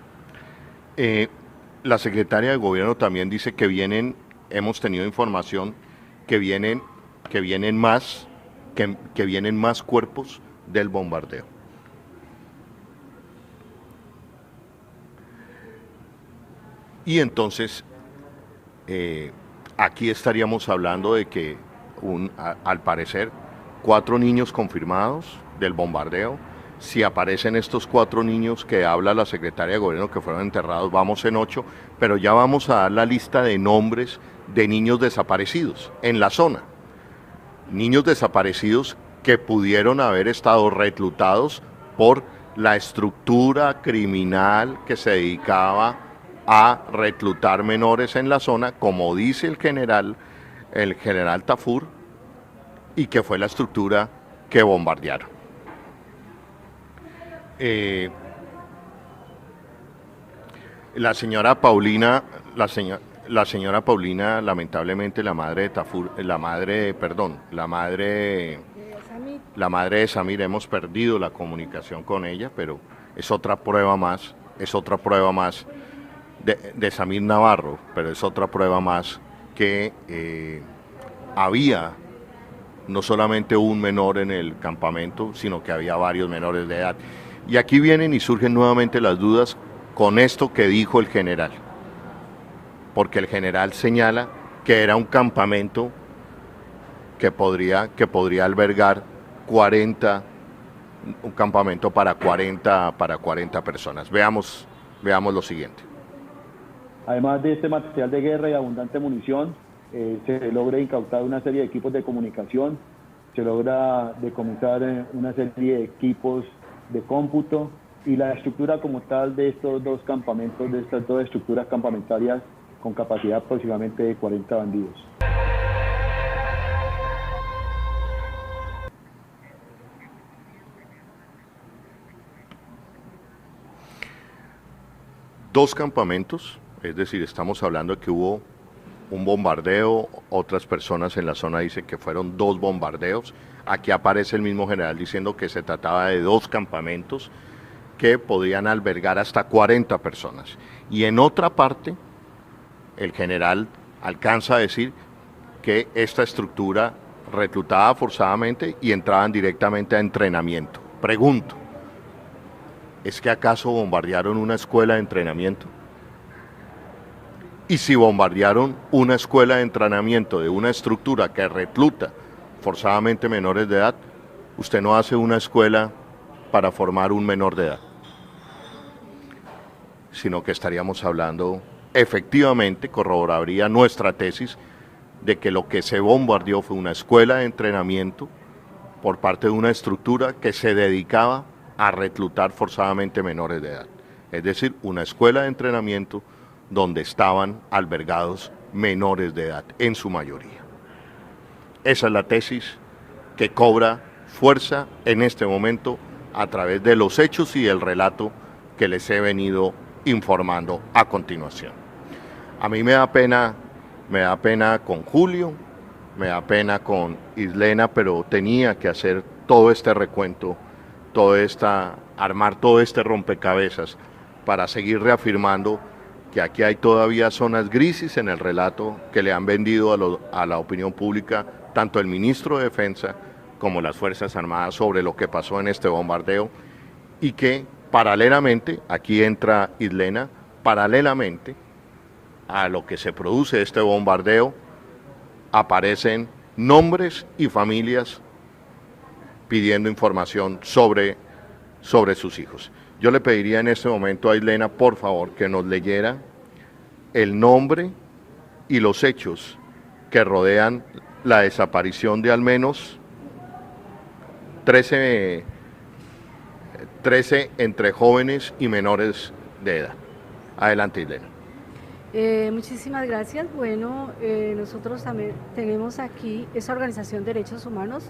La secretaria de Gobierno también dice que hemos tenido información que vienen más cuerpos del bombardeo. Y entonces, aquí estaríamos hablando de que, al parecer, 4 niños confirmados del bombardeo. Si aparecen estos 4 niños que habla la secretaria de Gobierno que fueron enterrados, vamos en 8, pero ya vamos a dar la lista de nombres de niños desaparecidos en la zona. Niños desaparecidos que pudieron haber estado reclutados por la estructura criminal que se dedicaba a reclutar menores en la zona, como dice el general Tafur, y que fue la estructura que bombardearon. La señora Paulina, lamentablemente la madre de Tafur, la madre de Samir, hemos perdido la comunicación con ella, pero es otra prueba más de Samir Navarro, pero es otra prueba más que había no solamente un menor en el campamento, sino que había varios menores de edad. Y aquí vienen y surgen nuevamente las dudas con esto que dijo el general, porque el general señala que era un campamento que podría albergar 40, un campamento para 40 personas. Veamos lo siguiente. Además de este material de guerra y abundante munición, se logra incautar una serie de equipos de comunicación, se logra decomisar una serie de equipos de cómputo, y la estructura como tal de estos dos campamentos, de estas dos estructuras campamentarias, con capacidad aproximadamente de 40 bandidos. Dos campamentos, es decir, estamos hablando de que hubo un bombardeo, otras personas en la zona dicen que fueron 2 bombardeos. Aquí aparece el mismo general diciendo que se trataba de 2 campamentos que podían albergar hasta 40 personas. Y en otra parte, el general alcanza a decir que esta estructura reclutaba forzadamente y entraban directamente a entrenamiento. Pregunto, ¿es que acaso bombardearon una escuela de entrenamiento? Y si bombardearon una escuela de entrenamiento de una estructura que recluta forzadamente menores de edad, usted no hace una escuela para formar un menor de edad, sino que estaríamos hablando, efectivamente, corroboraría nuestra tesis de que lo que se bombardeó fue una escuela de entrenamiento por parte de una estructura que se dedicaba a reclutar forzadamente menores de edad. Es decir, una escuela de entrenamiento donde estaban albergados menores de edad, en su mayoría. Esa es la tesis que cobra fuerza en este momento a través de los hechos y el relato que les he venido informando a continuación. A mí me da pena con Julio, me da pena con Islena, pero tenía que hacer todo este recuento, armar todo este rompecabezas para seguir reafirmando que aquí hay todavía zonas grises en el relato que le han vendido a la opinión pública tanto el ministro de Defensa como las Fuerzas Armadas sobre lo que pasó en este bombardeo, y que paralelamente, aquí entra Islena, paralelamente a lo que se produce este bombardeo, aparecen nombres y familias pidiendo información sobre sus hijos. Yo le pediría en este momento a Islena, por favor, que nos leyera el nombre y los hechos que rodean la desaparición de al menos 13 entre jóvenes y menores de edad. Adelante, Islena. Muchísimas gracias. Bueno, nosotros también tenemos aquí esa organización de derechos humanos.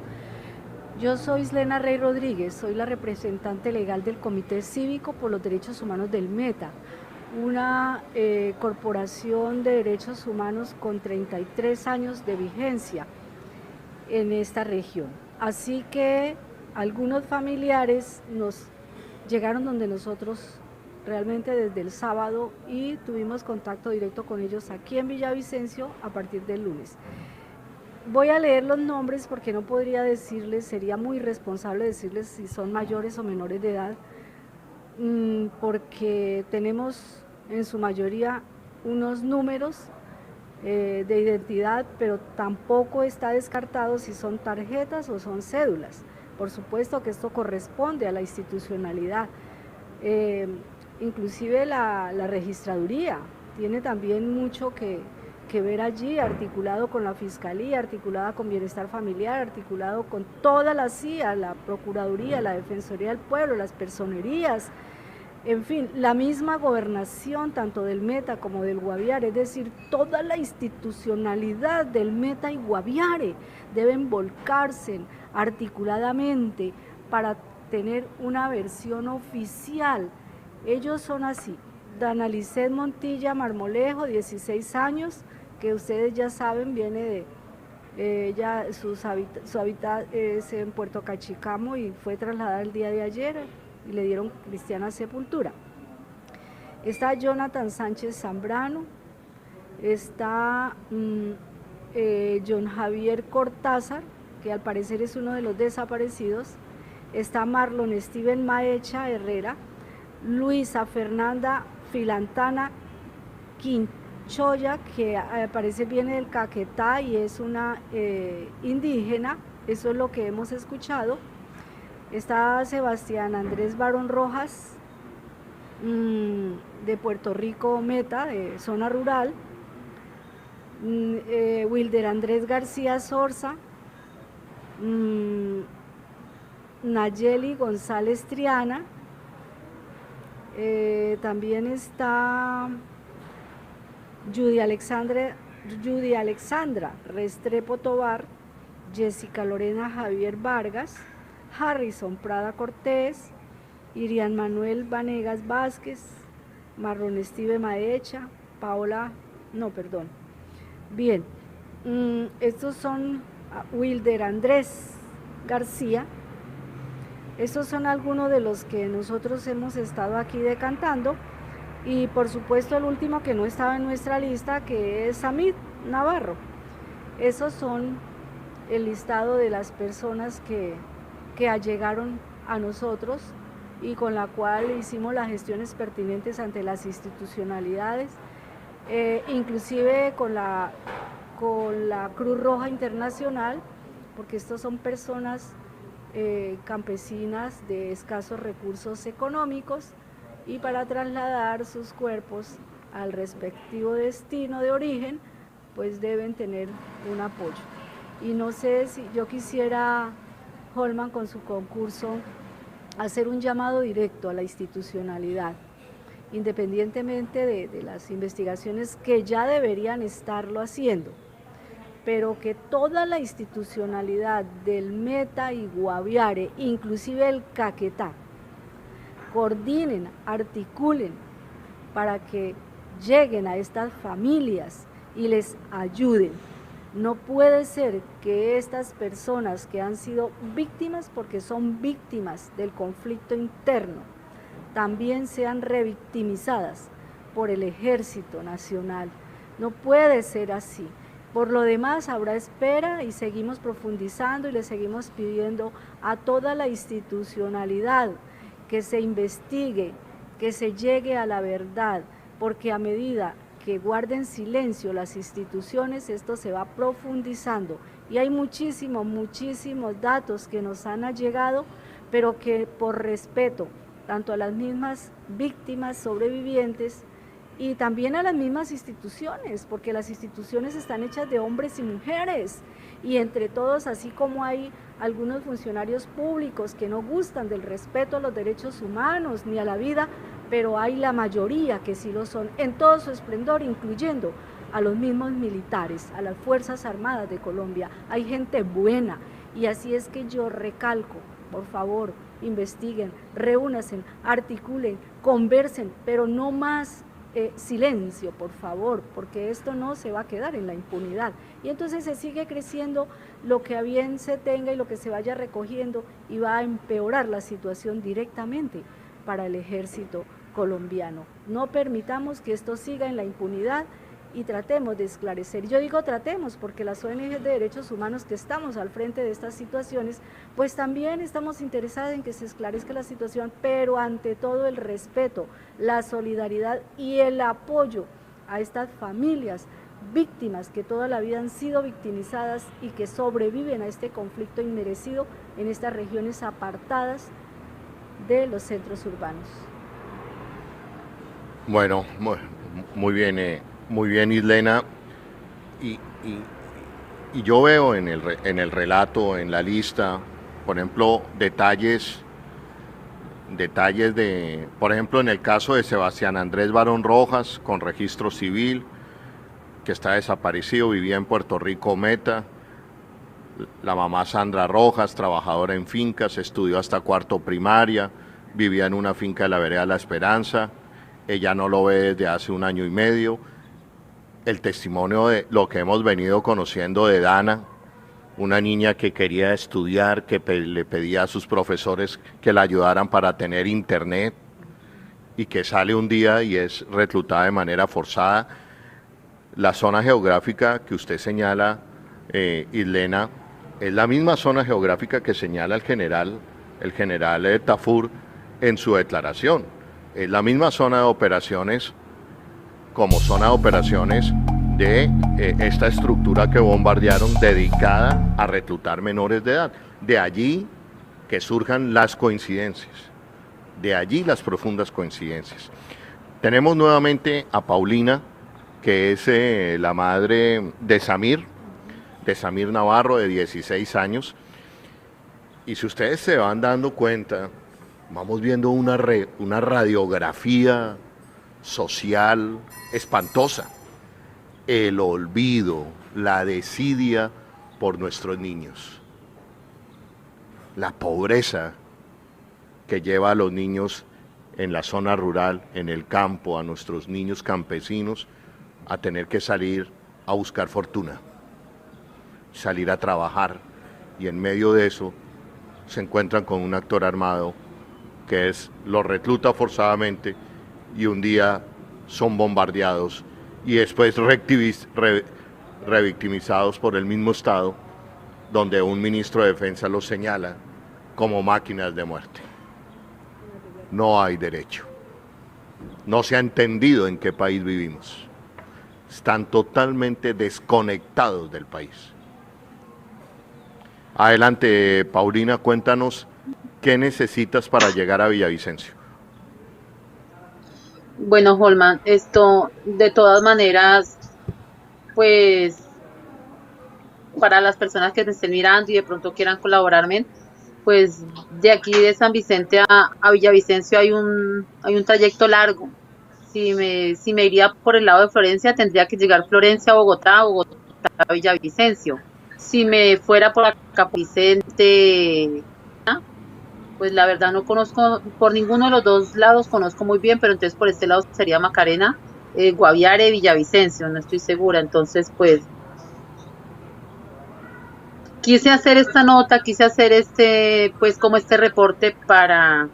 Yo soy Islena Rey Rodríguez, soy la representante legal del Comité Cívico por los Derechos Humanos del Meta, una corporación de derechos humanos con 33 años de vigencia en esta región. Así que algunos familiares nos llegaron donde nosotros realmente desde el sábado y tuvimos contacto directo con ellos aquí en Villavicencio a partir del lunes. Voy a leer los nombres porque no podría decirles, sería muy irresponsable decirles si son mayores o menores de edad, porque tenemos en su mayoría unos números de identidad, pero tampoco está descartado si son tarjetas o son cédulas. Por supuesto que esto corresponde a la institucionalidad. Inclusive la registraduría tiene también mucho que ver allí, articulado con la Fiscalía, articulada con Bienestar Familiar, articulado con toda la CIA, la Procuraduría, la Defensoría del Pueblo, las personerías, en fin, la misma gobernación tanto del Meta como del Guaviare, es decir, toda la institucionalidad del Meta y Guaviare deben volcarse articuladamente para tener una versión oficial. Ellos son así: Danalicet Montilla Marmolejo, 16 años, que ustedes ya saben, viene de, su hábitat es en Puerto Cachicamo y fue trasladada el día de ayer y le dieron cristiana sepultura. Está Jonathan Sánchez Zambrano, está John Javier Cortázar, que al parecer es uno de los desaparecidos, está Marlon Steven Maecha Herrera, Luisa Fernanda Filantana Quinchoya, que al parecer viene del Caquetá y es una indígena, eso es lo que hemos escuchado. Está Sebastián Andrés Barón Rojas, de Puerto Rico Meta, de zona rural, Wilder Andrés García Sorza, Nayeli González Triana, también está Judy Alexandra Restrepo Tobar, Jessica Lorena Javier Vargas, Harrison Prada Cortés, Irian Manuel Vanegas Vázquez, Marlon Steve Maecha, Bien, estos son Wilder Andrés García. Estos son algunos de los que nosotros hemos estado aquí decantando, y por supuesto el último que no estaba en nuestra lista, que es Samid Navarro. Esos son el listado de las personas que allegaron a nosotros y con la cual hicimos las gestiones pertinentes ante las institucionalidades, inclusive con la Cruz Roja Internacional, porque estos son personas campesinas de escasos recursos económicos, y para trasladar sus cuerpos al respectivo destino de origen, pues deben tener un apoyo. Y no sé si yo quisiera, Holman, con su concurso, hacer un llamado directo a la institucionalidad, independientemente de las investigaciones que ya deberían estarlo haciendo, pero que toda la institucionalidad del Meta y Guaviare, inclusive el Caquetá, coordinen, articulen para que lleguen a estas familias y les ayuden. No puede ser que estas personas que han sido víctimas, porque son víctimas del conflicto interno, también sean revictimizadas por el Ejército Nacional. No puede ser así. Por lo demás, habrá espera y seguimos profundizando y le seguimos pidiendo a toda la institucionalidad que se investigue, que se llegue a la verdad, porque a medida que guarden silencio las instituciones, esto se va profundizando. Y hay muchísimos datos que nos han llegado, pero que por respeto, tanto a las mismas víctimas sobrevivientes y también a las mismas instituciones, porque las instituciones están hechas de hombres y mujeres, y entre todos, así como hay algunos funcionarios públicos que no gustan del respeto a los derechos humanos ni a la vida, pero hay la mayoría que sí lo son, en todo su esplendor, incluyendo a los mismos militares, a las Fuerzas Armadas de Colombia. Hay gente buena, y así es que yo recalco, por favor, investiguen, reúnanse, articulen, conversen, pero no más silencio, por favor, porque esto no se va a quedar en la impunidad. Y entonces se sigue creciendo lo que a bien se tenga y lo que se vaya recogiendo, y va a empeorar la situación directamente para el ejército colombiano. No permitamos que esto siga en la impunidad y tratemos de esclarecer. Yo digo tratemos porque las ONG de derechos humanos que estamos al frente de estas situaciones, pues también estamos interesadas en que se esclarezca la situación, pero ante todo el respeto, la solidaridad y el apoyo a estas familias víctimas que toda la vida han sido victimizadas y que sobreviven a este conflicto inmerecido en estas regiones apartadas de los centros urbanos. Bueno, muy bien, Islena, y yo veo en el relato, en la lista, por ejemplo, detalles de, por ejemplo, en el caso de Sebastián Andrés Barón Rojas, con registro civil, que está desaparecido, vivía en Puerto Rico Meta. La mamá Sandra Rojas, trabajadora en fincas, estudió hasta cuarto primaria, vivía en una finca de la vereda La Esperanza. Ella no lo ve desde hace 1 año y medio. El testimonio de lo que hemos venido conociendo de Dana, una niña que quería estudiar, que le pedía a sus profesores que la ayudaran para tener internet, y que sale un día y es reclutada de manera forzada. La zona geográfica que usted señala, Islena, es la misma zona geográfica que señala el general Tafur en su declaración. Es la misma zona de operaciones como zona de operaciones de esta estructura que bombardearon dedicada a reclutar menores de edad. De allí que surjan las coincidencias, de allí las profundas coincidencias. Tenemos nuevamente a Paulina, que es la madre de Samir Navarro, de 16 años. Y si ustedes se van dando cuenta, vamos viendo una radiografía social espantosa. El olvido, la desidia por nuestros niños. La pobreza que lleva a los niños en la zona rural, en el campo, a nuestros niños campesinos, a tener que salir a buscar fortuna, salir a trabajar, y en medio de eso se encuentran con un actor armado que los recluta forzadamente y un día son bombardeados y después revictimizados por el mismo Estado, donde un ministro de Defensa los señala como máquinas de muerte. No hay derecho. No se ha entendido en qué país vivimos. Están totalmente desconectados del país. Adelante, Paulina, cuéntanos qué necesitas para llegar a Villavicencio. Bueno, Holman, esto de todas maneras, pues para las personas que me estén mirando y de pronto quieran colaborarme, pues de aquí de San Vicente a Villavicencio hay un trayecto largo. Si me iría por el lado de Florencia, tendría que llegar Florencia a Bogotá, Bogotá a Villavicencio. Si me fuera por acá, por Vicente, pues la verdad no conozco, por ninguno de los dos lados conozco muy bien, pero entonces por este lado sería Macarena, Guaviare, Villavicencio, no estoy segura. Entonces pues quise hacer esta nota, quise hacer pues como este reporte para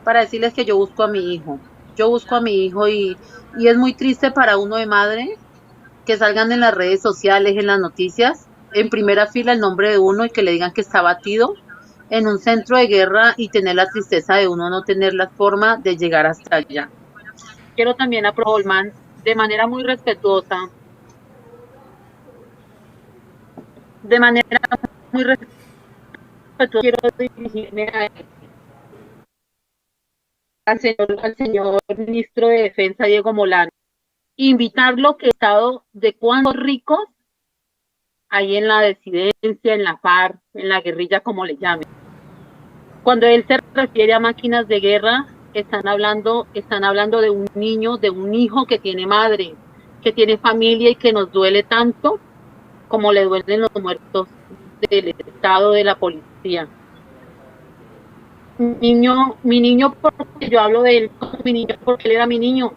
decirles que yo busco a mi hijo. Yo busco a mi hijo y es muy triste para uno de madre que salgan en las redes sociales, en las noticias, en primera fila el nombre de uno y que le digan que está abatido en un centro de guerra y tener la tristeza de uno no tener la forma de llegar hasta allá. Quiero también a Holman, de manera muy respetuosa, quiero dirigirme al señor ministro de Defensa, Diego Molano, invitarlo que Estado de cuántos ricos hay en la disidencia, en la FARC, en la guerrilla, como le llamen. Cuando él se refiere a máquinas de guerra, están hablando de un niño, de un hijo que tiene madre, que tiene familia y que nos duele tanto como le duelen los muertos del Estado, de la policía. Mi niño, porque yo hablo de él, mi niño, porque él era mi niño.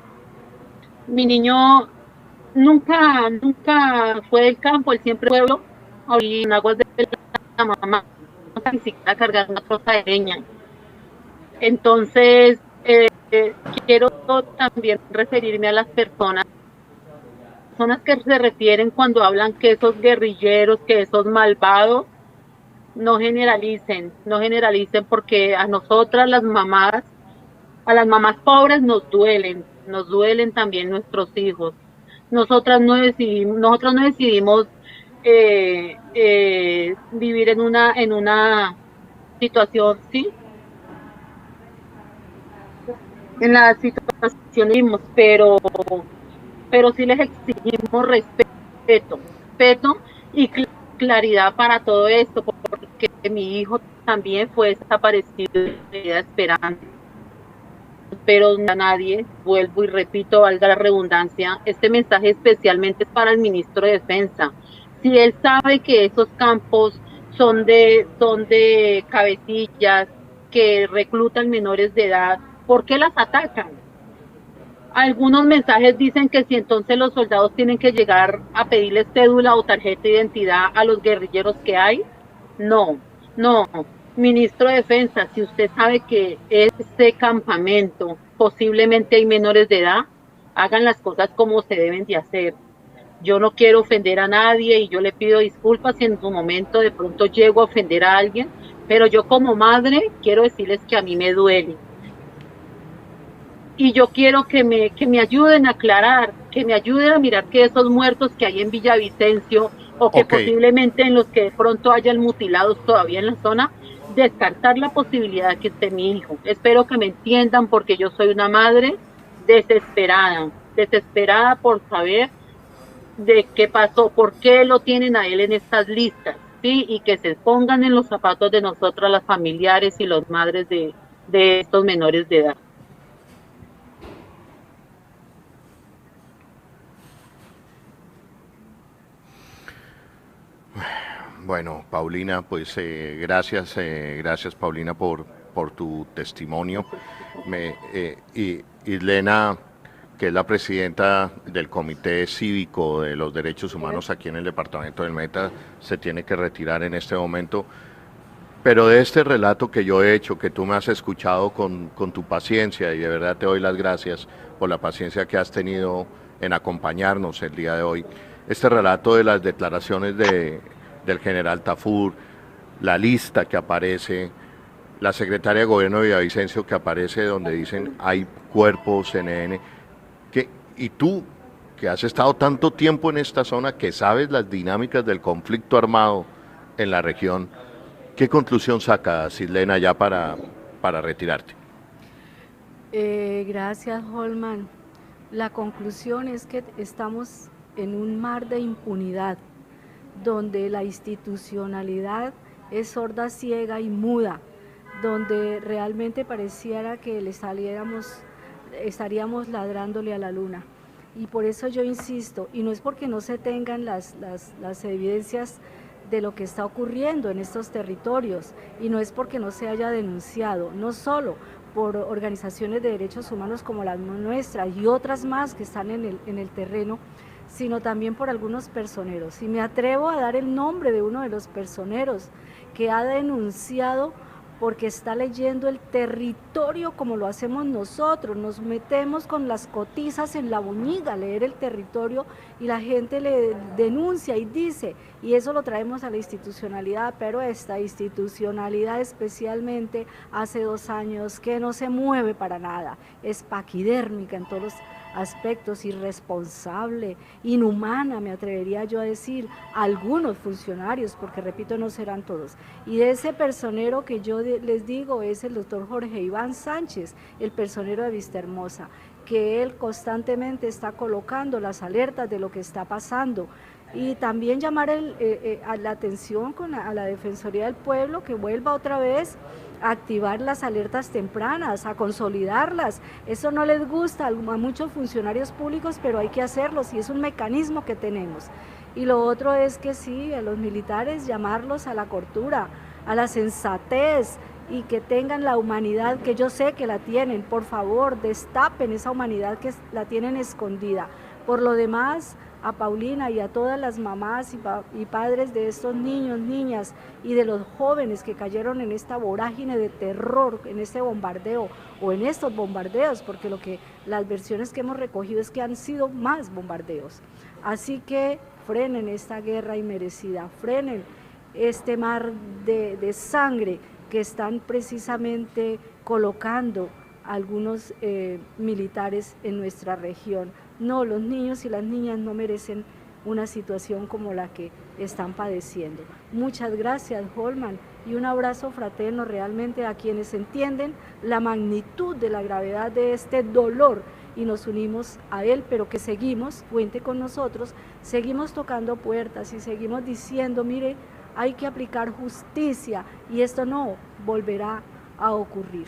Mi niño nunca fue del campo, él siempre fue pueblo, en aguas de la mamá, ni siquiera cargar una troza de leña. Entonces, quiero también referirme a las personas que se refieren cuando hablan que esos guerrilleros, que esos malvados, no generalicen, porque a nosotras las mamás, a las mamás pobres nos duelen también nuestros hijos. Nosotros no decidimos vivir en una situación, ¿sí? En la situación vivimos, pero sí les exigimos respeto y claridad para todo esto, porque mi hijo también fue desaparecido esperando. Pero a nadie, vuelvo y repito, valga la redundancia, este mensaje especialmente es para el ministro de Defensa. Si él sabe que esos campos son de cabecillas que reclutan menores de edad, ¿por qué las atacan? Algunos mensajes dicen que si entonces los soldados tienen que llegar a pedirles cédula o tarjeta de identidad a los guerrilleros que hay. No. Ministro de Defensa, si usted sabe que este campamento posiblemente hay menores de edad, hagan las cosas como se deben de hacer. Yo no quiero ofender a nadie y yo le pido disculpas si en su momento de pronto llego a ofender a alguien, pero yo como madre quiero decirles que a mí me duele. Y yo quiero que me ayuden a aclarar, que me ayuden a mirar que esos muertos que hay en Villavicencio o que posiblemente en los que de pronto hayan mutilados todavía en la zona, descartar la posibilidad de que esté mi hijo. Espero que me entiendan porque yo soy una madre desesperada por saber de qué pasó, por qué lo tienen a él en estas listas, ¿sí? Y que se pongan en los zapatos de nosotras, las familiares y las madres de estos menores de edad. Bueno, Paulina, pues gracias Paulina por tu testimonio. Y Islena, que es la presidenta del Comité Cívico de los Derechos Humanos aquí en el departamento del Meta, se tiene que retirar en este momento. Pero de este relato que yo he hecho, que tú me has escuchado con tu paciencia, y de verdad te doy las gracias por la paciencia que has tenido en acompañarnos el día de hoy, este relato de las declaraciones del general Tafur, la lista que aparece, la secretaria de Gobierno de Villavicencio que aparece donde dicen hay cuerpos CNN, y tú que has estado tanto tiempo en esta zona, que sabes las dinámicas del conflicto armado en la región, ¿qué conclusión sacas, Islena, ya para retirarte? Gracias, Holman. La conclusión es que estamos en un mar de impunidad, donde la institucionalidad es sorda, ciega y muda, donde realmente pareciera que estaríamos ladrándole a la luna. Y por eso yo insisto, y no es porque no se tengan las evidencias de lo que está ocurriendo en estos territorios, y no es porque no se haya denunciado, no solo por organizaciones de derechos humanos como la nuestra y otras más que están en el terreno, sino también por algunos personeros. Y me atrevo a dar el nombre de uno de los personeros que ha denunciado porque está leyendo el territorio como lo hacemos nosotros, nos metemos con las cotizas en la boñiga a leer el territorio y la gente le denuncia y dice, y eso lo traemos a la institucionalidad, pero esta institucionalidad especialmente hace 2 años que no se mueve para nada, es paquidérmica en todos los aspectos, irresponsable, inhumana, me atrevería yo a decir, algunos funcionarios, porque repito, no serán todos. Y de ese personero que yo les digo es el doctor Jorge Iván Sánchez, el personero de Vistahermosa, que él constantemente está colocando las alertas de lo que está pasando. Y también llamar la atención a la Defensoría del Pueblo que vuelva otra vez a activar las alertas tempranas, a consolidarlas. Eso no les gusta a muchos funcionarios públicos, pero hay que hacerlos y es un mecanismo que tenemos. Y lo otro es que sí, a los militares llamarlos a la cordura, a la sensatez y que tengan la humanidad que yo sé que la tienen. Por favor, destapen esa humanidad que la tienen escondida. Por lo demás, a Paulina y a todas las mamás y padres de estos niños, niñas y de los jóvenes que cayeron en esta vorágine de terror, en este bombardeo o en estos bombardeos, porque las versiones que hemos recogido es que han sido más bombardeos. Así que frenen esta guerra inmerecida, frenen este mar de sangre que están precisamente colocando algunos militares en nuestra región. No, los niños y las niñas no merecen una situación como la que están padeciendo. Muchas gracias, Holman, y un abrazo fraterno realmente a quienes entienden la magnitud de la gravedad de este dolor y nos unimos a él, pero que seguimos, cuente con nosotros, seguimos tocando puertas y seguimos diciendo, mire, hay que aplicar justicia y esto no volverá a ocurrir.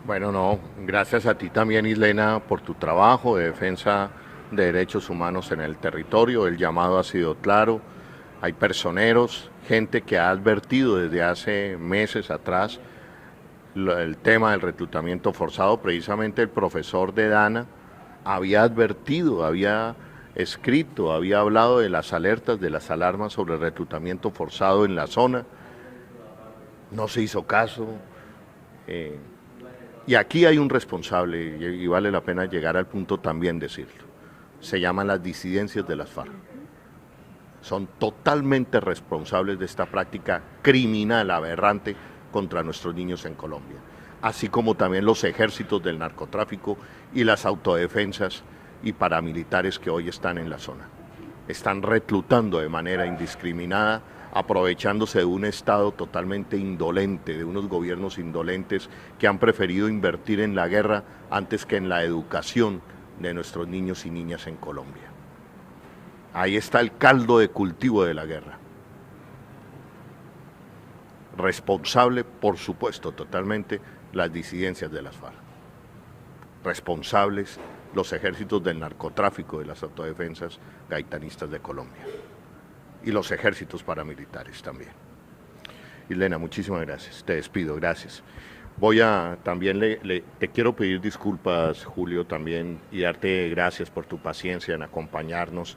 Bueno, no, gracias a ti también, Islena, por tu trabajo de defensa de derechos humanos en el territorio. El llamado ha sido claro, hay personeros, gente que ha advertido desde hace meses atrás el tema del reclutamiento forzado. Precisamente el profesor de Dana había advertido, había escrito, había hablado de las alertas, de las alarmas sobre el reclutamiento forzado en la zona. no se hizo caso. Y aquí hay un responsable, y vale la pena llegar al punto también decirlo. Se llaman las disidencias de las FARC. Son totalmente responsables de esta práctica criminal aberrante contra nuestros niños en Colombia, así como también los ejércitos del narcotráfico y las autodefensas y paramilitares que hoy están en la zona. Están reclutando de manera indiscriminada, aprovechándose de un Estado totalmente indolente, de unos gobiernos indolentes que han preferido invertir en la guerra antes que en la educación de nuestros niños y niñas en Colombia. Ahí está el caldo de cultivo de la guerra. Responsable, por supuesto, totalmente las disidencias de las FARC. Responsables los ejércitos del narcotráfico de las autodefensas gaitanistas de Colombia. Y los ejércitos paramilitares también. Islena, muchísimas gracias. Te despido, gracias. También te quiero pedir disculpas, Julio, también, y darte gracias por tu paciencia en acompañarnos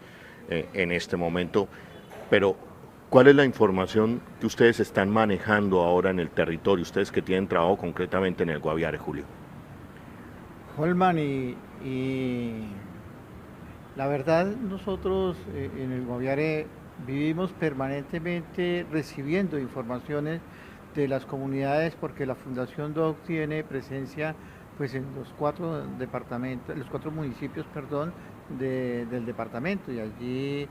en este momento, pero ¿cuál es la información que ustedes están manejando ahora en el territorio, ustedes que tienen trabajo concretamente en el Guaviare, Julio? Holman, y la verdad nosotros en el Guaviare vivimos permanentemente recibiendo informaciones de las comunidades, porque la Fundación DOC tiene presencia pues en los 4 departamentos, los 4 municipios, del departamento, y allí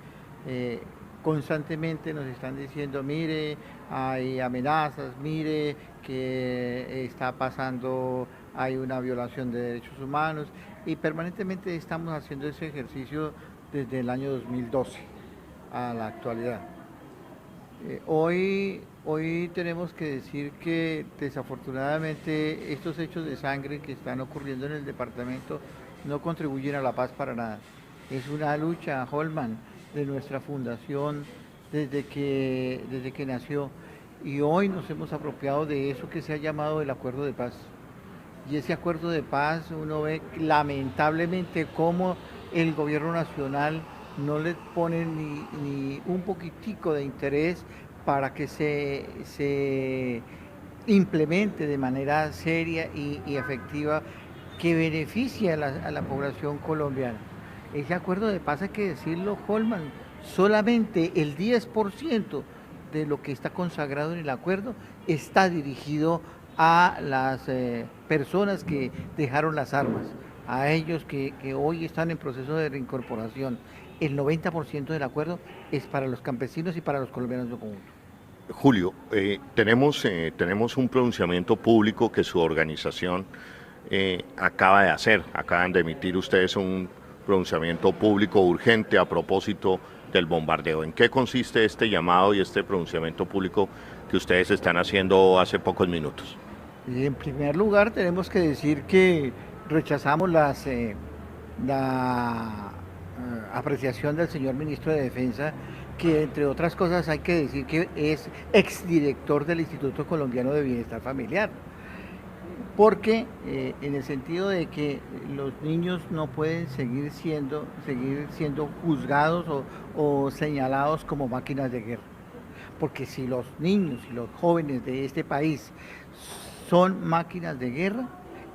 constantemente nos están diciendo, mire, hay amenazas, mire que está pasando, hay una violación de derechos humanos, y permanentemente estamos haciendo ese ejercicio desde el año 2012 a la actualidad. Hoy tenemos que decir que desafortunadamente estos hechos de sangre que están ocurriendo en el departamento no contribuyen a la paz para nada. Es una lucha, Holman, de nuestra fundación desde que nació, y hoy nos hemos apropiado de eso que se ha llamado el acuerdo de paz. Y ese acuerdo de paz, uno ve lamentablemente cómo el gobierno nacional no le pone ni un poquitico de interés para que se implemente de manera seria y efectiva, que beneficie a la población colombiana. Ese acuerdo de paz, hay que decirlo, Holman, solamente el 10% de lo que está consagrado en el acuerdo está dirigido a las personas que dejaron las armas, a ellos que hoy están en proceso de reincorporación. El 90% del acuerdo es para los campesinos y para los colombianos de conjunto. Julio, tenemos un pronunciamiento público que su organización acaba de hacer. Acaban de emitir ustedes un pronunciamiento público urgente a propósito del bombardeo. ¿En qué consiste este llamado y este pronunciamiento público que ustedes están haciendo hace pocos minutos? En primer lugar, tenemos que decir que rechazamos la apreciación del señor ministro de Defensa, que entre otras cosas hay que decir que es exdirector del Instituto Colombiano de Bienestar Familiar, porque en el sentido de que los niños no pueden seguir siendo juzgados o señalados como máquinas de guerra, porque si los niños y los jóvenes de este país son máquinas de guerra,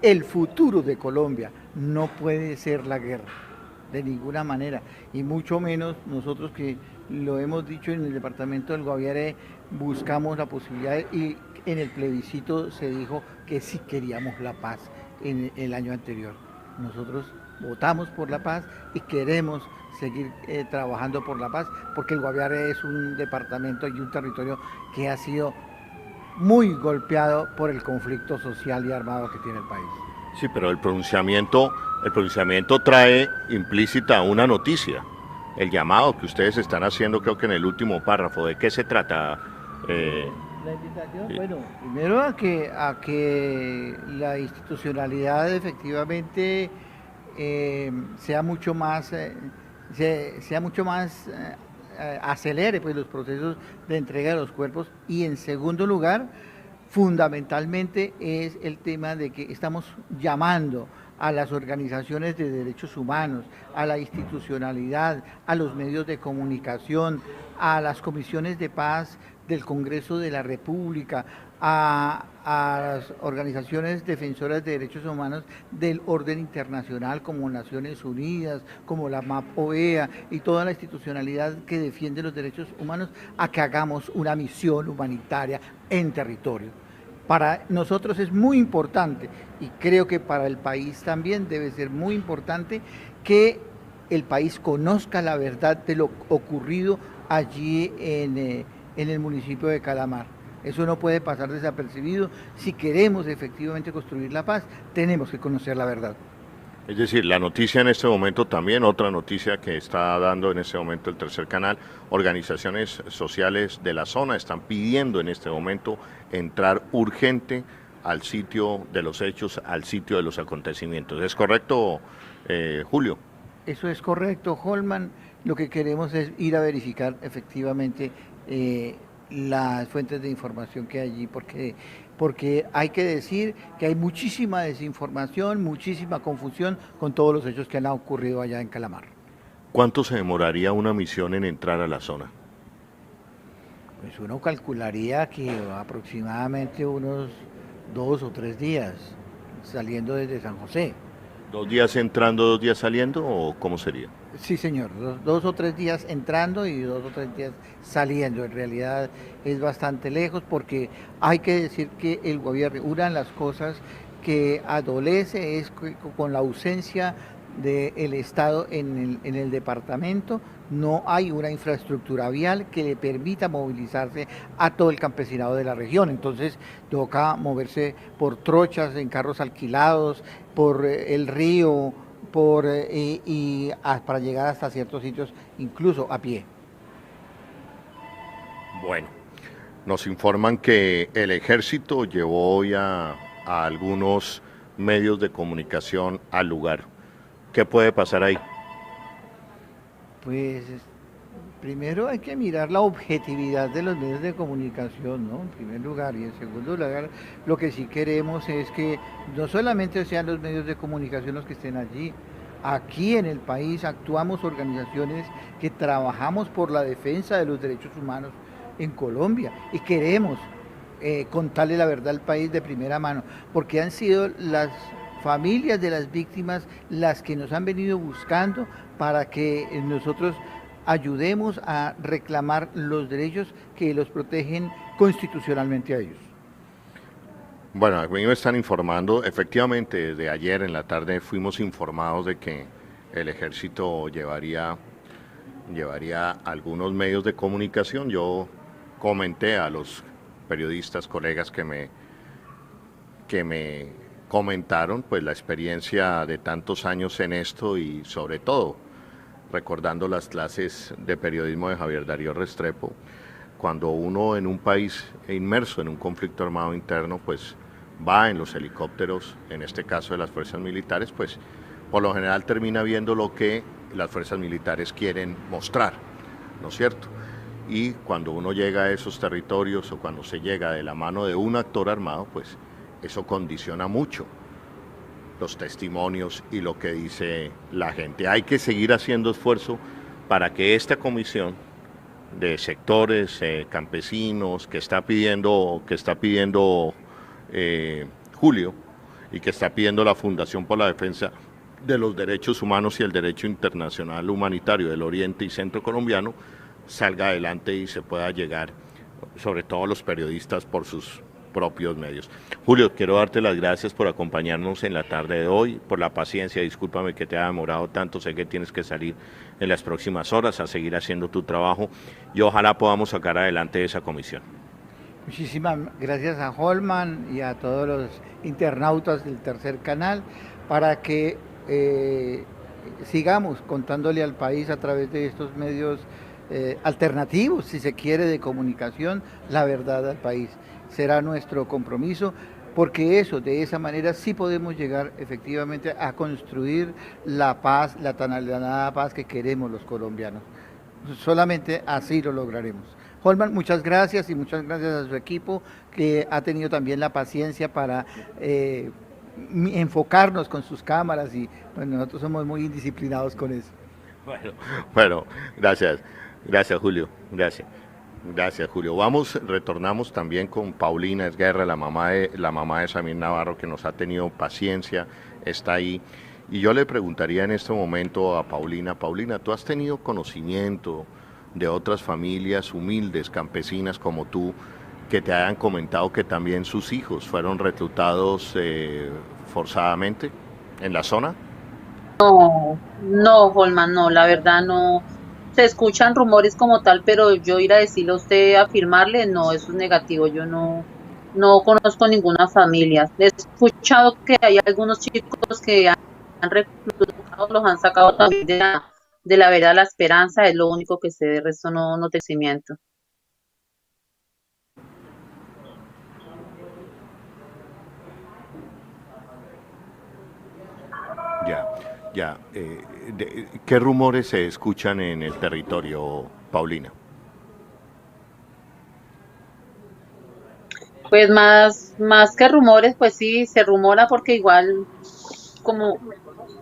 el futuro de Colombia no puede ser la guerra, de ninguna manera, y mucho menos nosotros, que lo hemos dicho en el departamento del Guaviare, buscamos la posibilidad, y en el plebiscito se dijo que sí queríamos la paz en el año anterior. Nosotros votamos por la paz y queremos seguir trabajando por la paz, porque el Guaviare es un departamento y un territorio que ha sido muy golpeado por el conflicto social y armado que tiene el país. Sí, pero el pronunciamiento trae implícita una noticia, el llamado que ustedes están haciendo, creo que en el último párrafo. ¿De qué se trata? La invitación, bueno, primero a que la institucionalidad efectivamente sea mucho más acelere pues los procesos de entrega de los cuerpos, y en segundo lugar, fundamentalmente, es el tema de que estamos llamando a las organizaciones de derechos humanos, a la institucionalidad, a los medios de comunicación, a las comisiones de paz, del Congreso de la República, a las organizaciones defensoras de derechos humanos del orden internacional como Naciones Unidas, como la MAP-OEA y toda la institucionalidad que defiende los derechos humanos, a que hagamos una misión humanitaria en territorio. Para nosotros es muy importante, y creo que para el país también debe ser muy importante, que el país conozca la verdad de lo ocurrido allí en el municipio de Calamar. Eso no puede pasar desapercibido. Si queremos efectivamente construir la paz, tenemos que conocer la verdad. Es decir, la noticia en este momento también, otra noticia que está dando en este momento el Tercer Canal, organizaciones sociales de la zona están pidiendo en este momento entrar urgente al sitio de los hechos, al sitio de los acontecimientos. ¿Es correcto, Julio? Eso es correcto, Holman. Lo que queremos es ir a verificar efectivamente las fuentes de información que hay allí, porque hay que decir que hay muchísima desinformación, muchísima confusión con todos los hechos que han ocurrido allá en Calamar. ¿Cuánto se demoraría una misión en entrar a la zona? Pues uno calcularía que aproximadamente unos 2 o 3 días saliendo desde San José. 2 días entrando, 2 días saliendo, ¿o cómo sería? Sí, señor, 2 o 3 días entrando y 2 o 3 días saliendo. En realidad es bastante lejos, porque hay que decir que el gobierno, una de las cosas que adolece es que con la ausencia del Estado en el departamento, no hay una infraestructura vial que le permita movilizarse a todo el campesinado de la región. Entonces toca moverse por trochas, en carros alquilados, por el río, para llegar hasta ciertos sitios, incluso a pie. Bueno, nos informan que el ejército llevó hoy a algunos medios de comunicación al lugar. ¿Qué puede pasar ahí? Pues primero hay que mirar la objetividad de los medios de comunicación, ¿no? En primer lugar, y en segundo lugar, lo que sí queremos es que no solamente sean los medios de comunicación los que estén allí. Aquí en el país actuamos organizaciones que trabajamos por la defensa de los derechos humanos en Colombia, y queremos contarle la verdad al país de primera mano, porque han sido las familias de las víctimas las que nos han venido buscando para que nosotros ayudemos a reclamar los derechos que los protegen constitucionalmente a ellos. Bueno, a mí me están informando, efectivamente desde ayer en la tarde fuimos informados de que el ejército llevaría algunos medios de comunicación. Yo comenté a los periodistas, colegas que me comentaron pues la experiencia de tantos años en esto, y sobre todo recordando las clases de periodismo de Javier Darío Restrepo. Cuando uno en un país inmerso en un conflicto armado interno pues va en los helicópteros, en este caso de las fuerzas militares, pues por lo general termina viendo lo que las fuerzas militares quieren mostrar, ¿no es cierto? Y cuando uno llega a esos territorios, o cuando se llega de la mano de un actor armado, pues eso condiciona mucho los testimonios y lo que dice la gente. Hay que seguir haciendo esfuerzo para que esta comisión de sectores campesinos que está pidiendo Julio, y que está pidiendo la Fundación por la Defensa de los Derechos Humanos y el Derecho Internacional Humanitario del Oriente y Centro Colombiano, salga adelante y se pueda llegar, sobre todo los periodistas, por sus propios medios. Julio, quiero darte las gracias por acompañarnos en la tarde de hoy, por la paciencia. Discúlpame que te haya demorado tanto, sé que tienes que salir en las próximas horas a seguir haciendo tu trabajo, y ojalá podamos sacar adelante esa comisión. Muchísimas gracias a Holman y a todos los internautas del Tercer Canal, para que sigamos contándole al país a través de estos medios alternativos, si se quiere, de comunicación, la verdad al país. Será nuestro compromiso, porque de esa manera sí podemos llegar efectivamente a construir la paz, la tan anhelada paz que queremos los colombianos. Solamente así lo lograremos. Holman, muchas gracias, y muchas gracias a su equipo, que ha tenido también la paciencia para enfocarnos con sus cámaras, y bueno, nosotros somos muy indisciplinados con eso. Bueno, gracias Julio, gracias. Gracias, Julio. Retornamos también con Paulina Esguerra, la mamá de Samir Navarro, que nos ha tenido paciencia, está ahí. Y yo le preguntaría en este momento a Paulina, ¿tú has tenido conocimiento de otras familias humildes, campesinas como tú, que te hayan comentado que también sus hijos fueron reclutados forzadamente en la zona? No, no, Holman, no, la verdad no. Se escuchan rumores como tal, pero yo ir a decirle a usted, afirmarle, no, eso es negativo. Yo no conozco ninguna familia. He escuchado que hay algunos chicos que han reclutado, los han sacado también de la vereda La Esperanza, es lo único que sé, de resto no te cimiento. Ya. ¿Qué rumores se escuchan en el territorio, Paulina? Pues más que rumores, pues sí, se rumora porque igual como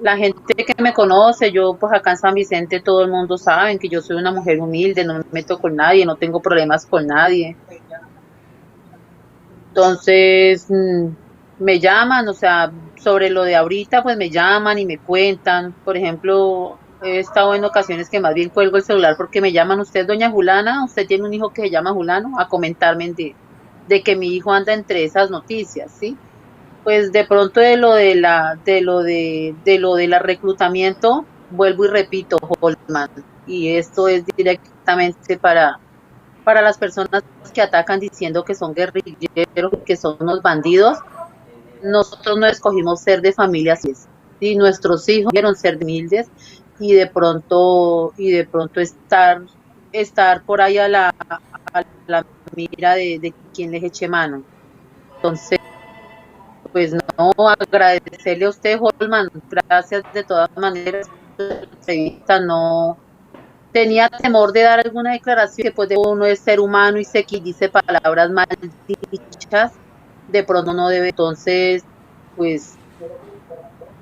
la gente que me conoce, yo pues acá en San Vicente todo el mundo sabe que yo soy una mujer humilde, no me meto con nadie, no tengo problemas con nadie. Entonces, me llaman, o sea, sobre lo de ahorita, pues me llaman y me cuentan. Por ejemplo, he estado en ocasiones que más bien cuelgo el celular porque me llaman, usted, doña Julana, usted tiene un hijo que se llama Julano, a comentarme de que mi hijo anda entre esas noticias, ¿sí? Pues de pronto de lo de la reclutamiento, vuelvo y repito, Holman, y esto es directamente para las personas que atacan diciendo que son guerrilleros, que son unos bandidos. Nosotros no escogimos ser de familias, ¿sí? Nuestros hijos quisieron ser humildes y de pronto estar por ahí a la mira de quien les eche mano. Entonces, pues no, agradecerle a usted, Holman, gracias de todas maneras por la entrevista. No tenía temor de dar alguna declaración, que pues de uno es ser humano y se dice palabras mal dichas, de pronto no debe. Entonces, pues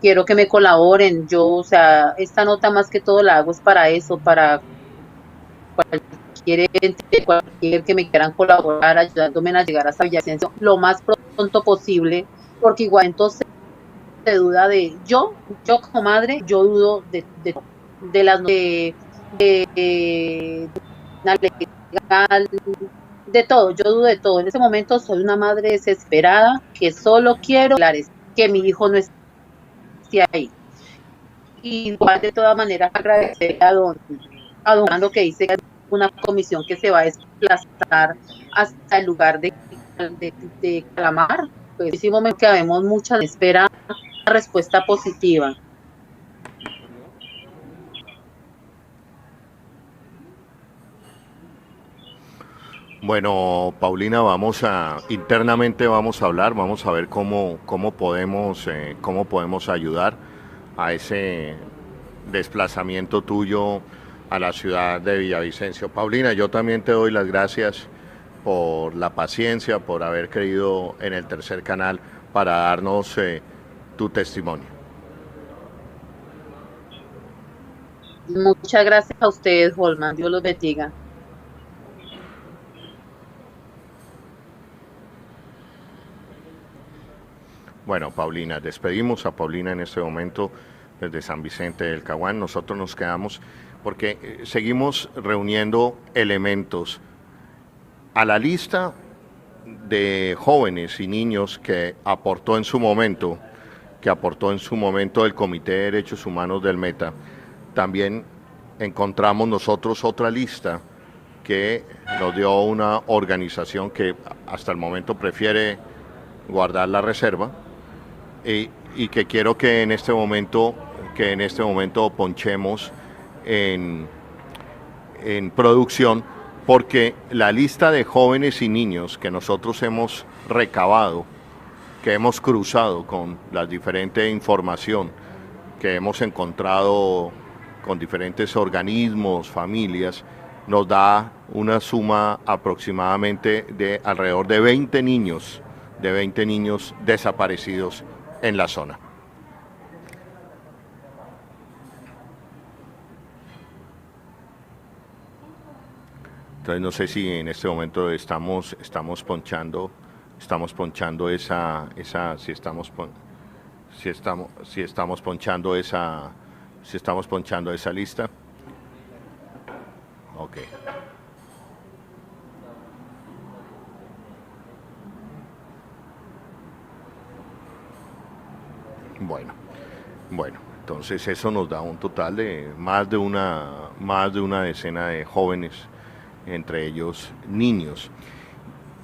quiero que me colaboren. Yo, o sea, esta nota más que todo la hago es para eso, para cualquier ente, cualquier que me quieran colaborar, ayudándome a llegar a Villavicencio lo más pronto posible, porque igual entonces se duda de yo como madre, yo dudo de las legal, de todo, yo dudo de todo. En este momento soy una madre desesperada que solo quiero que mi hijo no esté ahí. Igual de todas maneras agradecer a don Fernando, que dice que hay una comisión que se va a desplazar hasta el lugar de Calamar. Pues sí, momento que habemos mucha espera, una respuesta positiva. Bueno, Paulina, internamente vamos a hablar, vamos a ver cómo podemos ayudar a ese desplazamiento tuyo a la ciudad de Villavicencio. Paulina, yo también te doy las gracias por la paciencia, por haber creído en el Tercer Canal para darnos tu testimonio. Muchas gracias a ustedes, Holman. Dios los bendiga. Bueno, Paulina, despedimos a Paulina en este momento desde San Vicente del Caguán. Nosotros nos quedamos porque seguimos reuniendo elementos a la lista de jóvenes y niños que aportó en su momento el Comité de Derechos Humanos del Meta. También encontramos nosotros otra lista que nos dio una organización que hasta el momento prefiere guardar la reserva y que quiero que en este momento ponchemos en producción, porque la lista de jóvenes y niños que nosotros hemos recabado, que hemos cruzado con la diferente información que hemos encontrado con diferentes organismos, familias, nos da una suma aproximadamente de alrededor de 20 niños desaparecidos en la zona. Entonces no sé si en este momento estamos ponchando esa si estamos ponchando esa lista. Ok. Bueno, entonces eso nos da un total de más de una decena de jóvenes, entre ellos niños.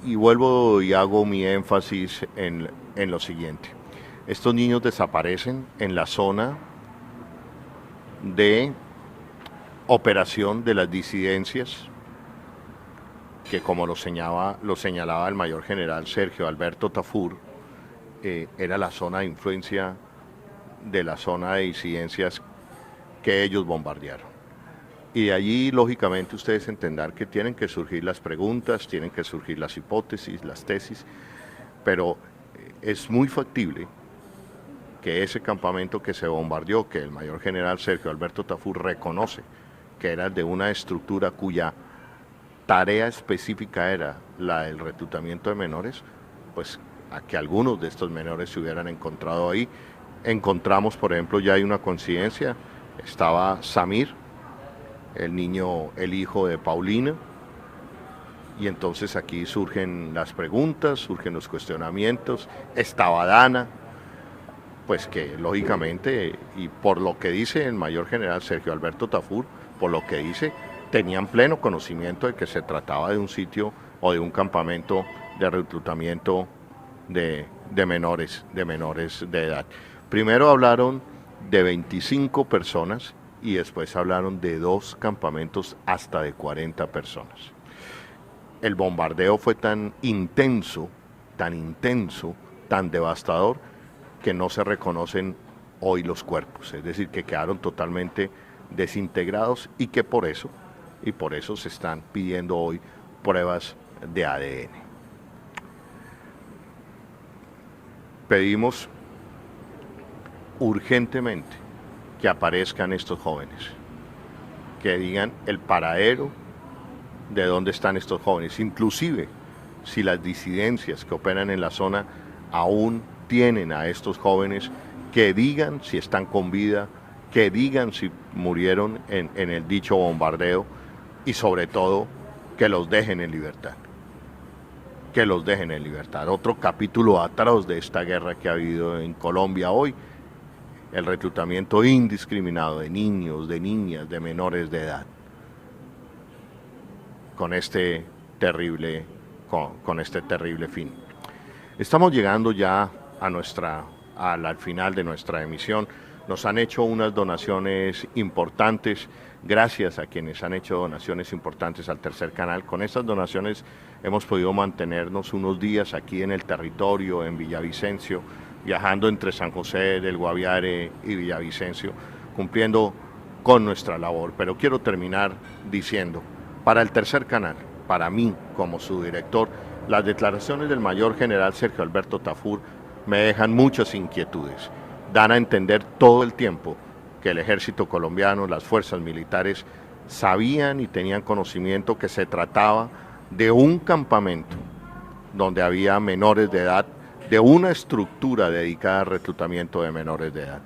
Y vuelvo y hago mi énfasis en lo siguiente. Estos niños desaparecen en la zona de operación de las disidencias, que como lo señalaba el mayor general Sergio Alberto Tafur, era la zona de influencia de la zona de disidencias que ellos bombardearon. Y de allí, lógicamente, ustedes entenderán que tienen que surgir las preguntas, tienen que surgir las hipótesis, las tesis, pero es muy factible que ese campamento que se bombardeó, que el mayor general Sergio Alberto Tafur reconoce que era de una estructura cuya tarea específica era la del reclutamiento de menores, pues a que algunos de estos menores se hubieran encontrado ahí. Encontramos, por ejemplo, ya hay una coincidencia, estaba Samir, el hijo de Paulina, y entonces aquí surgen las preguntas, surgen los cuestionamientos. Estaba Dana, pues que lógicamente, y por lo que dice el mayor general Sergio Alberto Tafur, por lo que dice, tenían pleno conocimiento de que se trataba de un sitio o de un campamento de reclutamiento de menores de edad. Primero hablaron de 25 personas y después hablaron de 2 campamentos hasta de 40 personas. El bombardeo fue tan intenso, tan devastador, que no se reconocen hoy los cuerpos, es decir, que quedaron totalmente desintegrados y que por eso se están pidiendo hoy pruebas de ADN. Pedimos urgentemente que aparezcan estos jóvenes, que digan el paradero de dónde están estos jóvenes, inclusive si las disidencias que operan en la zona aún tienen a estos jóvenes, que digan si están con vida, que digan si murieron en el dicho bombardeo y sobre todo que los dejen en libertad. Que los dejen en libertad. Otro capítulo atroz de esta guerra que ha habido en Colombia hoy, el reclutamiento indiscriminado de niños, de niñas, de menores de edad, con este terrible fin. Estamos llegando ya al final de nuestra emisión. Nos han hecho unas donaciones importantes, gracias a quienes han hecho donaciones importantes al Tercer Canal. Con estas donaciones hemos podido mantenernos unos días aquí en el territorio, en Villavicencio, viajando entre San José del Guaviare y Villavicencio, cumpliendo con nuestra labor. Pero quiero terminar diciendo, para el Tercer Canal, para mí como su director, las declaraciones del mayor general Sergio Alberto Tafur me dejan muchas inquietudes. Dan a entender todo el tiempo que el ejército colombiano, las fuerzas militares, sabían y tenían conocimiento que se trataba de un campamento donde había menores de edad, de una estructura dedicada al reclutamiento de menores de edad.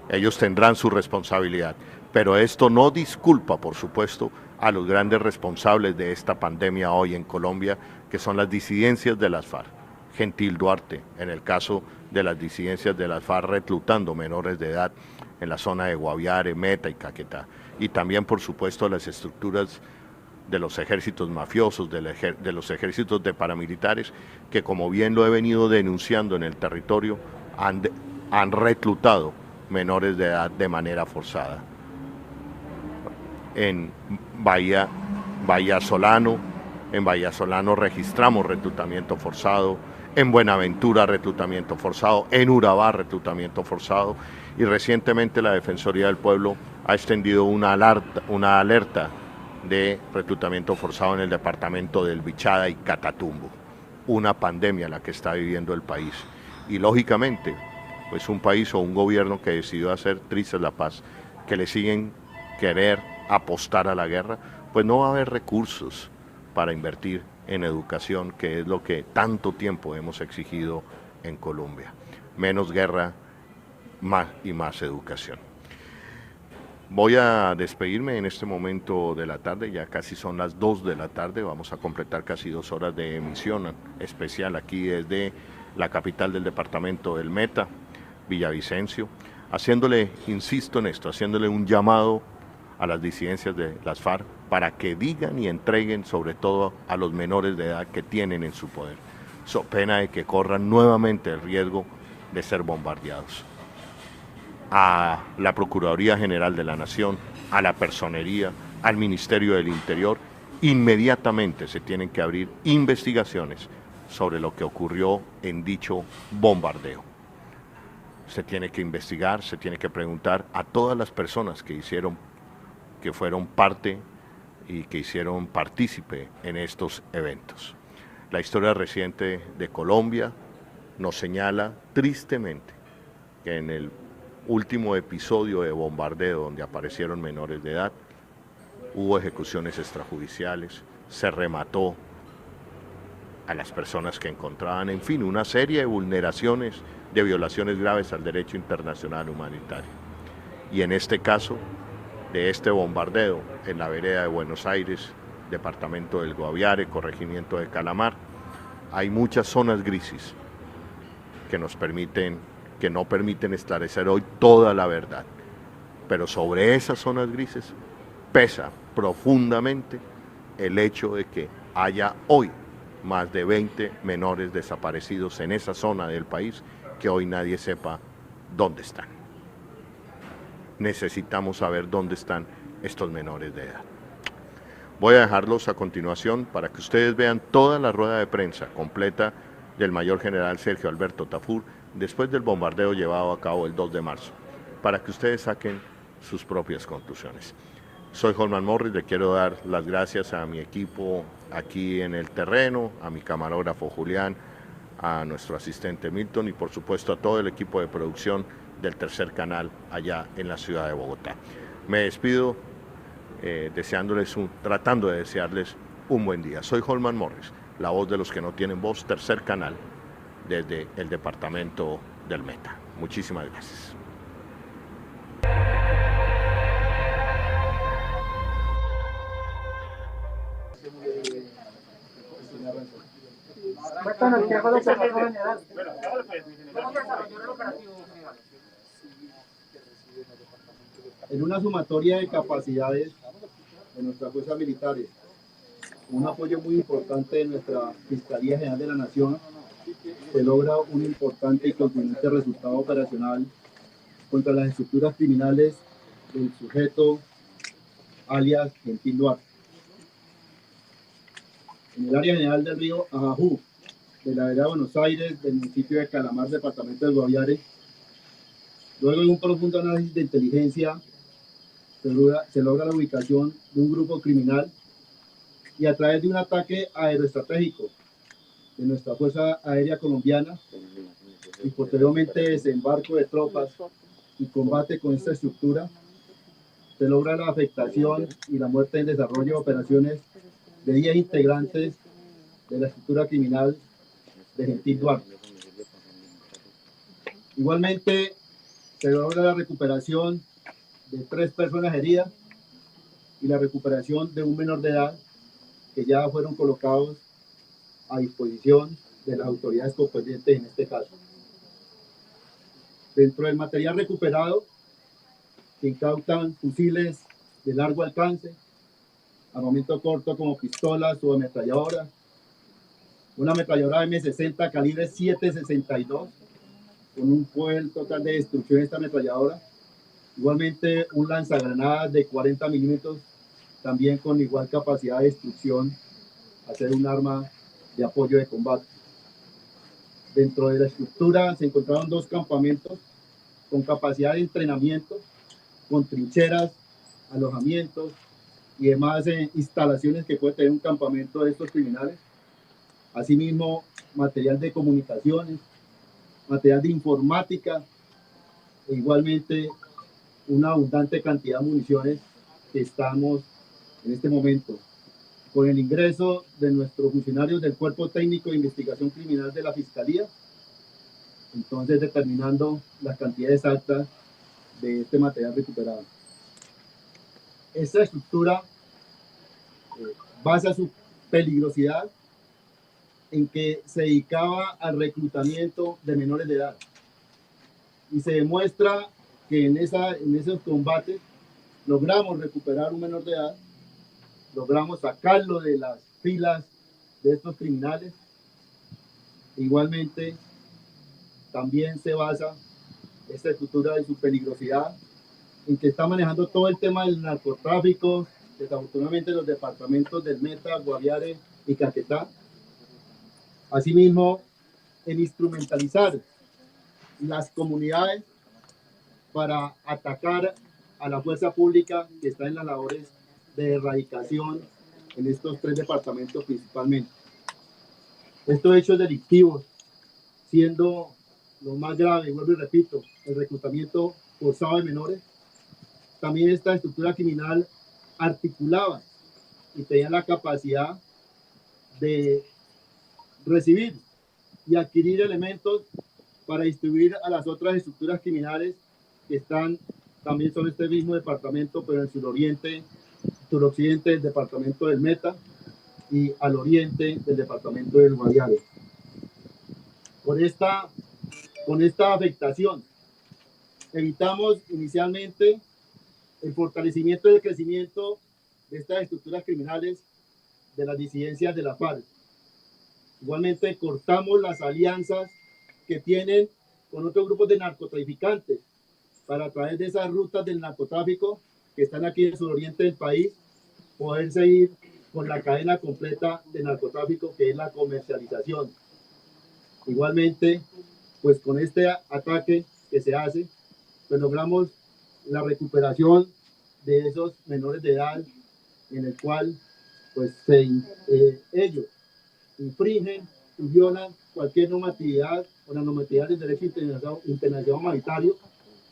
Ellos tendrán su responsabilidad, pero esto no disculpa, por supuesto, a los grandes responsables de esta pandemia hoy en Colombia, que son las disidencias de las FARC. Gentil Duarte, en el caso de las disidencias de las FARC reclutando menores de edad en la zona de Guaviare, Meta y Caquetá. Y también, por supuesto, las estructuras de los ejércitos mafiosos, de los ejércitos de paramilitares, que como bien lo he venido denunciando en el territorio, han reclutado menores de edad de manera forzada. En Bahía Solano registramos reclutamiento forzado, en Buenaventura reclutamiento forzado, en Urabá reclutamiento forzado, y recientemente la Defensoría del Pueblo ha extendido una alerta de reclutamiento forzado en el departamento del Bichada y Catatumbo, una pandemia la que está viviendo el país. Y lógicamente, pues un país o un gobierno que decidió hacer trizas la paz, que le siguen querer apostar a la guerra, pues no va a haber recursos para invertir en educación, que es lo que tanto tiempo hemos exigido en Colombia. Menos guerra, más y más educación. Voy a despedirme en este momento de la tarde, ya casi son las 2 de la tarde, vamos a completar casi 2 horas de emisión especial aquí desde la capital del departamento del Meta, Villavicencio, haciéndole, insisto en esto, haciéndole un llamado a las disidencias de las FARC para que digan y entreguen sobre todo a los menores de edad que tienen en su poder, so pena de que corran nuevamente el riesgo de ser bombardeados. A la Procuraduría General de la Nación, a la Personería, al Ministerio del Interior, inmediatamente se tienen que abrir investigaciones sobre lo que ocurrió en dicho bombardeo. Se tiene que investigar, se tiene que preguntar a todas las personas que fueron parte y que hicieron partícipe en estos eventos. La historia reciente de Colombia nos señala tristemente que en el último episodio de bombardeo donde aparecieron menores de edad, hubo ejecuciones extrajudiciales, se remató a las personas que encontraban, en fin, una serie de vulneraciones, de violaciones graves al derecho internacional humanitario. Y en este caso, de este bombardeo en la vereda de Buenos Aires, departamento del Guaviare, corregimiento de Calamar, hay muchas zonas grises que no permiten esclarecer hoy toda la verdad. Pero sobre esas zonas grises pesa profundamente el hecho de que haya hoy más de 20 menores desaparecidos en esa zona del país que hoy nadie sepa dónde están. Necesitamos saber dónde están estos menores de edad. Voy a dejarlos a continuación para que ustedes vean toda la rueda de prensa completa del mayor general Sergio Alberto Tafur después del bombardeo llevado a cabo el 2 de marzo, para que ustedes saquen sus propias conclusiones. Soy Holman Morris, le quiero dar las gracias a mi equipo aquí en el terreno, a mi camarógrafo Julián, a nuestro asistente Milton y por supuesto a todo el equipo de producción del Tercer Canal allá en la ciudad de Bogotá. Me despido tratando de desearles un buen día. Soy Holman Morris, la voz de los que no tienen voz, Tercer Canal, desde el departamento del Meta. Muchísimas gracias. En una sumatoria de capacidades de nuestras fuerzas militares, un apoyo muy importante de nuestra Fiscalía General de la Nación, se logra un importante y contundente resultado operacional contra las estructuras criminales del sujeto alias Gentil Duarte. En el área general del río Ajajú, de la vereda de Buenos Aires, del municipio de Calamar, departamento del Guaviare, luego de un profundo análisis de inteligencia, se logra la ubicación de un grupo criminal y a través de un ataque aeroestratégico de nuestra Fuerza Aérea Colombiana y posteriormente desembarco de tropas y combate con esta estructura, se logra la afectación y la muerte en desarrollo de operaciones de 10 integrantes de la estructura criminal de Gentil Duarte. Igualmente, se logra la recuperación de 3 personas heridas y la recuperación de un menor de edad que ya fueron colocados a disposición de las autoridades competentes en este caso. Dentro del material recuperado se incautan fusiles de largo alcance, armamento corto como pistolas o ametralladoras, una ametralladora M60 calibre 7.62 con un poder total de destrucción de esta ametralladora, igualmente un lanzagranadas de 40 milímetros también con igual capacidad de destrucción, hacer un arma de apoyo de combate. Dentro de la estructura se encontraron 2 campamentos con capacidad de entrenamiento, con trincheras, alojamientos y demás instalaciones que puede tener un campamento de estos criminales. Asimismo, material de comunicaciones, material de informática e igualmente una abundante cantidad de municiones que estamos en este momento con el ingreso de nuestros funcionarios del Cuerpo Técnico de Investigación Criminal de la Fiscalía, entonces determinando las cantidades exactas de este material recuperado. Esta estructura basa su peligrosidad en que se dedicaba al reclutamiento de menores de edad y se demuestra que en esos combates logramos recuperar un menor de edad, logramos sacarlo de las filas de estos criminales. Igualmente, también se basa esta estructura de su peligrosidad en que está manejando todo el tema del narcotráfico, desafortunadamente en los departamentos del Meta, Guaviare y Caquetá. Asimismo, en instrumentalizar las comunidades para atacar a la fuerza pública que está en las labores de erradicación en estos 3 departamentos principalmente. Estos hechos delictivos, siendo lo más grave, vuelvo y repito, el reclutamiento forzado de menores, también esta estructura criminal articulaba y tenía la capacidad de recibir y adquirir elementos para distribuir a las otras estructuras criminales que están también sobre este mismo departamento, pero en el suroccidente del departamento del Meta y al oriente del departamento del Guaviare. Con esta afectación, evitamos inicialmente el fortalecimiento y el crecimiento de estas estructuras criminales de las disidencias de la FARC. Igualmente, cortamos las alianzas que tienen con otros grupos de narcotraficantes para, a través de esas rutas del narcotráfico que están aquí en el suroriente del país, poder seguir con la cadena completa de narcotráfico, que es la comercialización. Igualmente, pues con este ataque que se hace, pues logramos la recuperación de esos menores de edad, en el cual pues ellos infringen y violan cualquier normatividad o la normatividad del derecho internacional humanitario,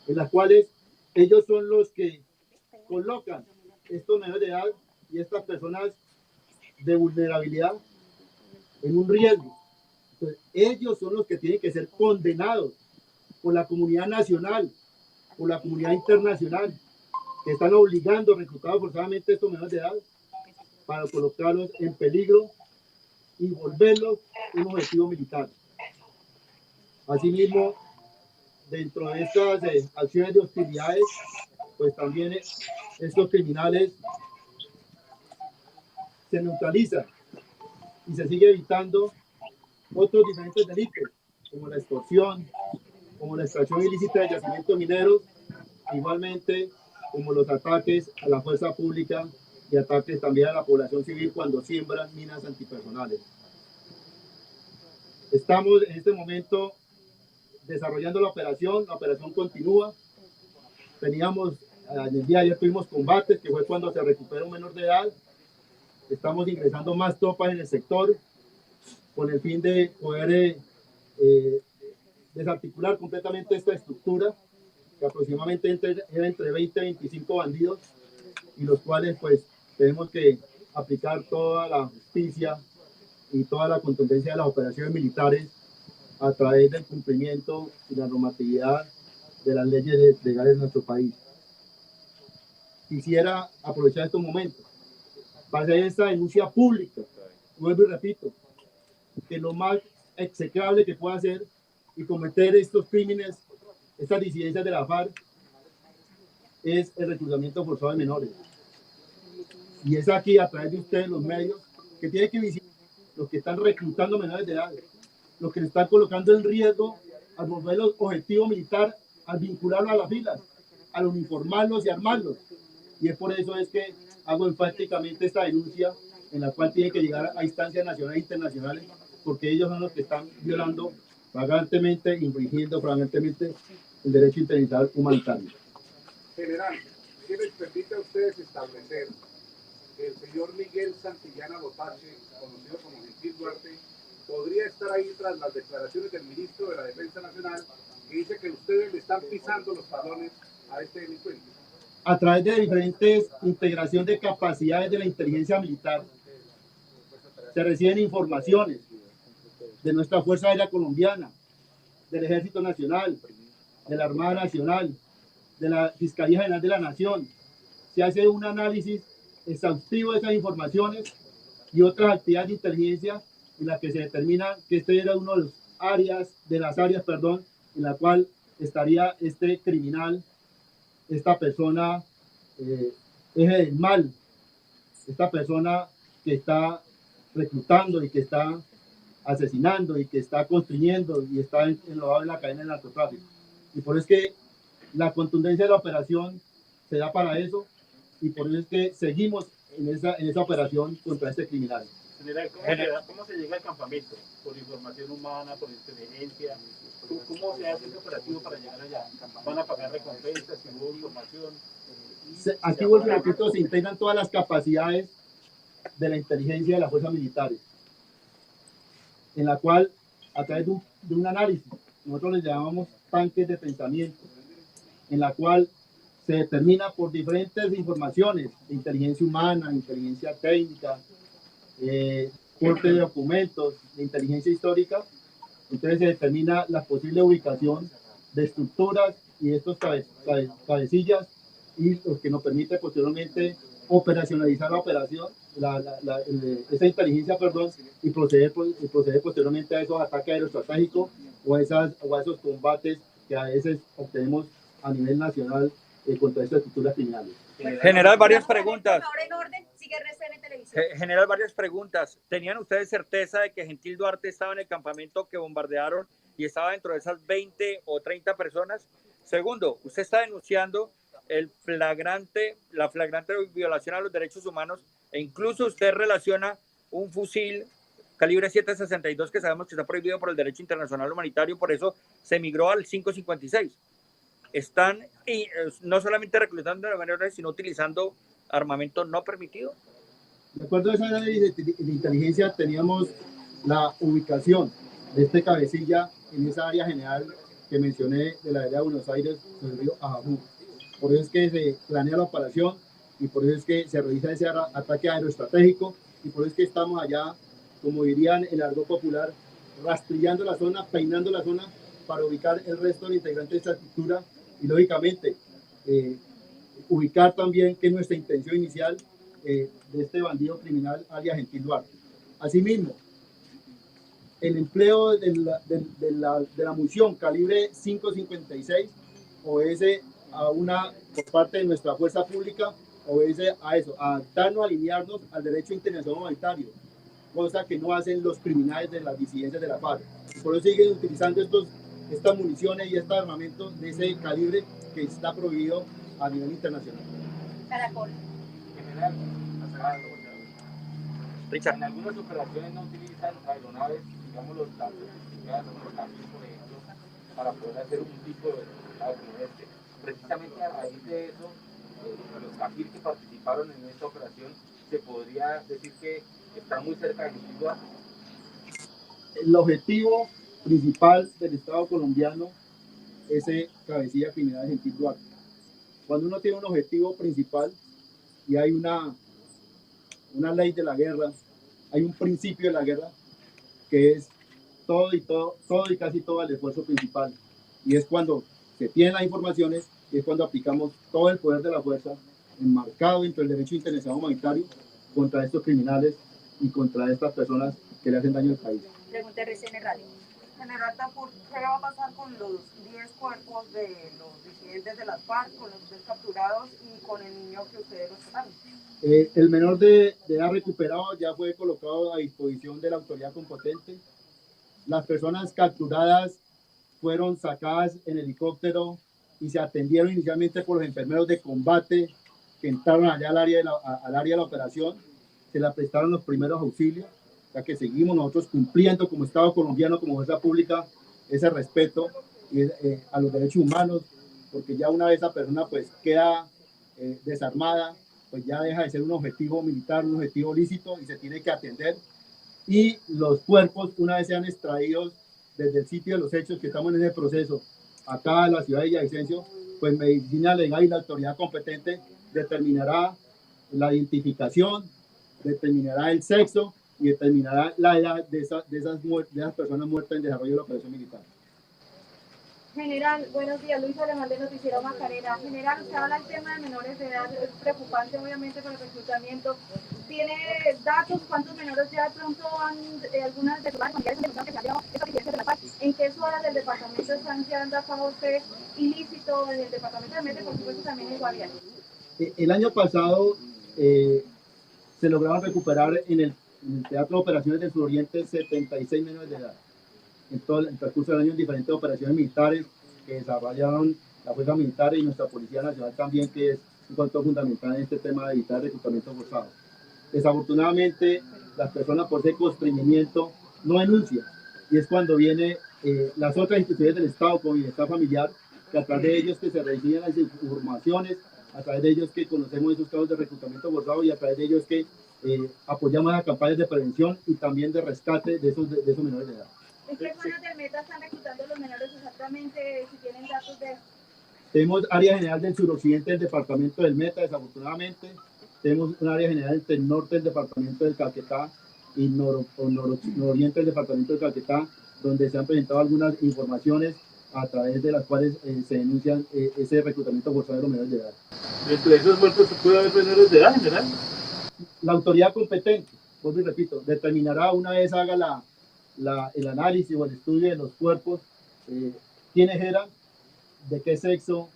en las cuales ellos son los que colocan estos menores de edad y estas personas de vulnerabilidad en un riesgo. Entonces, ellos son los que tienen que ser condenados por la comunidad nacional, por la comunidad internacional, que están obligando, reclutados forzadamente a estos menores de edad para colocarlos en peligro y volverlos un objetivo militar. Asimismo, dentro de estas acciones de hostilidades, pues también estos criminales se neutralizan y se sigue evitando otros diferentes delitos, como la extorsión, como la extracción ilícita de yacimientos mineros, igualmente como los ataques a la fuerza pública y ataques también a la población civil cuando siembran minas antipersonales. Estamos en este momento desarrollando la operación continúa. Teníamos, en el día de ayer tuvimos combates, que fue cuando se recupera un menor de edad. Estamos ingresando más tropas en el sector con el fin de poder desarticular completamente esta estructura, que aproximadamente era entre 20 y 25 bandidos, y los cuales pues tenemos que aplicar toda la justicia y toda la contundencia de las operaciones militares a través del cumplimiento y la normatividad de las leyes legales de nuestro país. Quisiera aprovechar estos momentos para hacer esta denuncia pública, vuelvo y repito, que lo más execrable que pueda hacer y cometer estos crímenes, estas disidencias de la FARC, es el reclutamiento forzado de menores. Y es aquí, a través de ustedes, los medios, que tienen que visitar los que están reclutando menores de edad, los que le están colocando en riesgo al volverlos objetivo militar, al vincularlos a las filas, al uniformarlos y armarlos. Y es por eso es que hago enfáticamente esta denuncia, en la cual tiene que llegar a instancias nacionales e internacionales, porque ellos son los que están violando flagrantemente, infringiendo flagrantemente el derecho internacional humanitario. General, ¿qué les permite a ustedes establecer que el señor Miguel Santillana Botache, conocido como Gentil Duarte, podría estar ahí tras las declaraciones del ministro de la Defensa Nacional, que dice que ustedes le están pisando los talones a este delincuente? A través de diferentes integración de capacidades de la inteligencia militar, se reciben informaciones de nuestra Fuerza Aérea Colombiana, del Ejército Nacional, de la Armada Nacional, de la Fiscalía General de la Nación. Se hace un análisis exhaustivo de esas informaciones y otras actividades de inteligencia en las que se determina que este era uno de las áreas, en la cual estaría este criminal, esta persona eje del mal, esta persona que está reclutando y que está asesinando y que está construyendo y está enlodado en la cadena del narcotráfico. Y por eso es que la contundencia de la operación se da para eso y por eso es que seguimos en esa operación contra este criminal. General, ¿cómo se llega al campamento? ¿Por información humana, por inteligencia? ¿Cómo se hace ese operativo para llegar allá? ¿Van a pagar recompensas? ¿Si hubo información? Aquí, vuelvo y repito, se integran todas las capacidades de la inteligencia de las fuerzas militares, en la cual, a través de un análisis, nosotros les llamamos tanques de pensamiento, en la cual se determina por diferentes informaciones de inteligencia humana, inteligencia técnica, corte de documentos, de inteligencia histórica. Entonces se determina la posible ubicación de estructuras y de estos cabecillas y lo que nos permite posteriormente operacionalizar la operación, esa inteligencia, y proceder posteriormente a esos ataques aeroestratégicos o a esos combates que a veces obtenemos a nivel nacional contra estas estructuras criminales. General, varias preguntas. Por favor, en orden, sigue RCN Televisión. General, varias preguntas. ¿Tenían ustedes certeza de que Gentil Duarte estaba en el campamento que bombardearon y estaba dentro de esas 20 o 30 personas? Segundo, usted está denunciando la flagrante violación a los derechos humanos e incluso usted relaciona un fusil calibre 7.62 que sabemos que está prohibido por el derecho internacional humanitario, por eso se migró al 5.56. Están no solamente reclutando de menores, sino utilizando armamento no permitido. De acuerdo a esa análisis de inteligencia, teníamos la ubicación de este cabecilla en esa área general que mencioné de la área de Buenos Aires, sobre el río Ajajú. Por eso es que se planea la operación y por eso es que se realiza ese ataque aeroestratégico y por eso es que estamos allá, como dirían en el argot popular, rastrillando la zona, peinando la zona para ubicar el resto de integrantes de esta estructura y lógicamente ubicar también que es nuestra intención inicial de este bandido criminal alias Gentil Duarte. Asimismo, el empleo de la munición calibre 5.56 obedece por parte de nuestra fuerza pública, obedece a eso, a adaptarnos, alinearnos al derecho internacional humanitario, cosa que no hacen los criminales de las disidencias de la FARC. Por eso siguen utilizando estas municiones y este armamento de ese calibre que está prohibido a nivel internacional. Caracol. General, Richard, en algunas operaciones no utilizan aeronaves, digamos los tanques, por ejemplo, para poder hacer un tipo de atentado como este. Precisamente a raíz de eso, los CAFIR que participaron en esta operación, se podría decir que están muy cerca de Gentil Duarte. El objetivo principal del Estado colombiano es ese cabecilla criminal de Gentil Duarte. Cuando uno tiene un objetivo principal y hay una ley de la guerra, hay un principio de la guerra que es todo y casi todo el esfuerzo principal. Y es cuando se tienen las informaciones y es cuando aplicamos todo el poder de la fuerza enmarcado dentro del derecho internacional humanitario contra estos criminales y contra estas personas que le hacen daño al país. Pregunta RCN Radio. General Tafur, ¿qué va a pasar con los 10 cuerpos de los disidentes de las FARC, con los 3 capturados y con el niño que ustedes rescataron? El menor de edad recuperado ya fue colocado a disposición de la autoridad competente. Las personas capturadas fueron sacadas en helicóptero y se atendieron inicialmente por los enfermeros de combate que entraron allá al área de la operación. Se le prestaron los primeros auxilios, ya que seguimos nosotros cumpliendo como Estado colombiano, como fuerza pública, ese respeto a los derechos humanos, porque ya una vez esa persona pues queda desarmada, pues ya deja de ser un objetivo militar, un objetivo lícito y se tiene que atender. Y los cuerpos, una vez sean extraídos desde el sitio de los hechos, que estamos en ese proceso, acá en la ciudad de Villavicencio, pues Medicina Legal y la autoridad competente determinará la identificación, determinará el sexo y determinará la edad de esas personas muertas en desarrollo de la operación militar. General, buenos días, Luis Alemán del Noticiero Macarena. General, usted habla del tema de menores de edad, es preocupante obviamente por el reclutamiento. ¿Tiene datos cuántos menores ya de pronto han, algunas de sus familiares que se han llevado esta vigencia de la paz? ¿En qué zonas del departamento están llevando a cabo usted ilícito en el departamento del Meta y por supuesto también en Guaviare? El año pasado se lograron recuperar en el Teatro de Operaciones del Suroriente 76 menores de edad. En todo el transcurso del año en diferentes operaciones militares que desarrollaron la Fuerza Militar y nuestra Policía Nacional también, que es un factor fundamental en este tema de evitar reclutamiento forzado. Desafortunadamente, las personas por ese constreñimiento no denuncian, y es cuando vienen las otras instituciones del Estado, como Bienestar Familiar, que a través de ellos que se reciben las informaciones, a través de ellos que conocemos esos casos de reclutamiento forzado y a través de ellos que apoyamos las campañas de prevención y también de rescate de esos menores de edad. ¿En qué zonas del Meta están reclutando los menores exactamente, si tienen datos de...? Tenemos área general del suroccidente del departamento del Meta, desafortunadamente. Tenemos un área general del norte del departamento del Caquetá y nororiente del departamento del Caquetá, donde se han presentado algunas informaciones a través de las cuales se denuncian ese reclutamiento forzado de los menores de edad. ¿Dentro de esos muertos se puede haber menores de edad, general? La autoridad competente, vuelvo y repito, determinará una vez haga el análisis o el estudio de los cuerpos, quiénes eran, de qué sexo,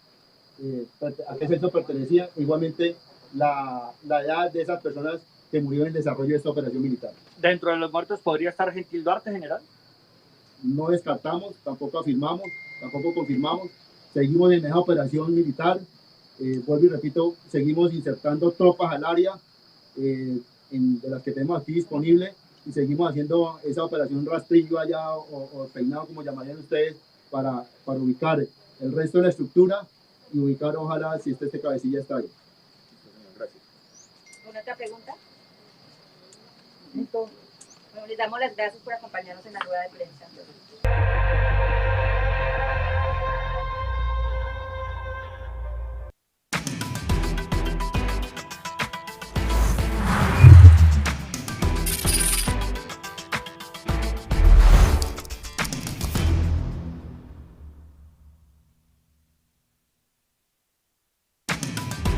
a qué sexo pertenecían, igualmente la edad de esas personas que murieron en desarrollo de esta operación militar. ¿Dentro de los muertos podría estar Gentil Duarte, general? No descartamos, tampoco afirmamos, tampoco confirmamos. Seguimos en esa operación militar, vuelvo y repito, seguimos insertando tropas al área de las que tenemos aquí disponibles, y seguimos haciendo esa operación rastrillo allá o peinado, como llamarían ustedes, para ubicar el resto de la estructura y ubicar, ojalá, si este cabecilla está ahí. Gracias. ¿Una otra pregunta? Entonces, bueno, les damos las gracias por acompañarnos en la rueda de prensa.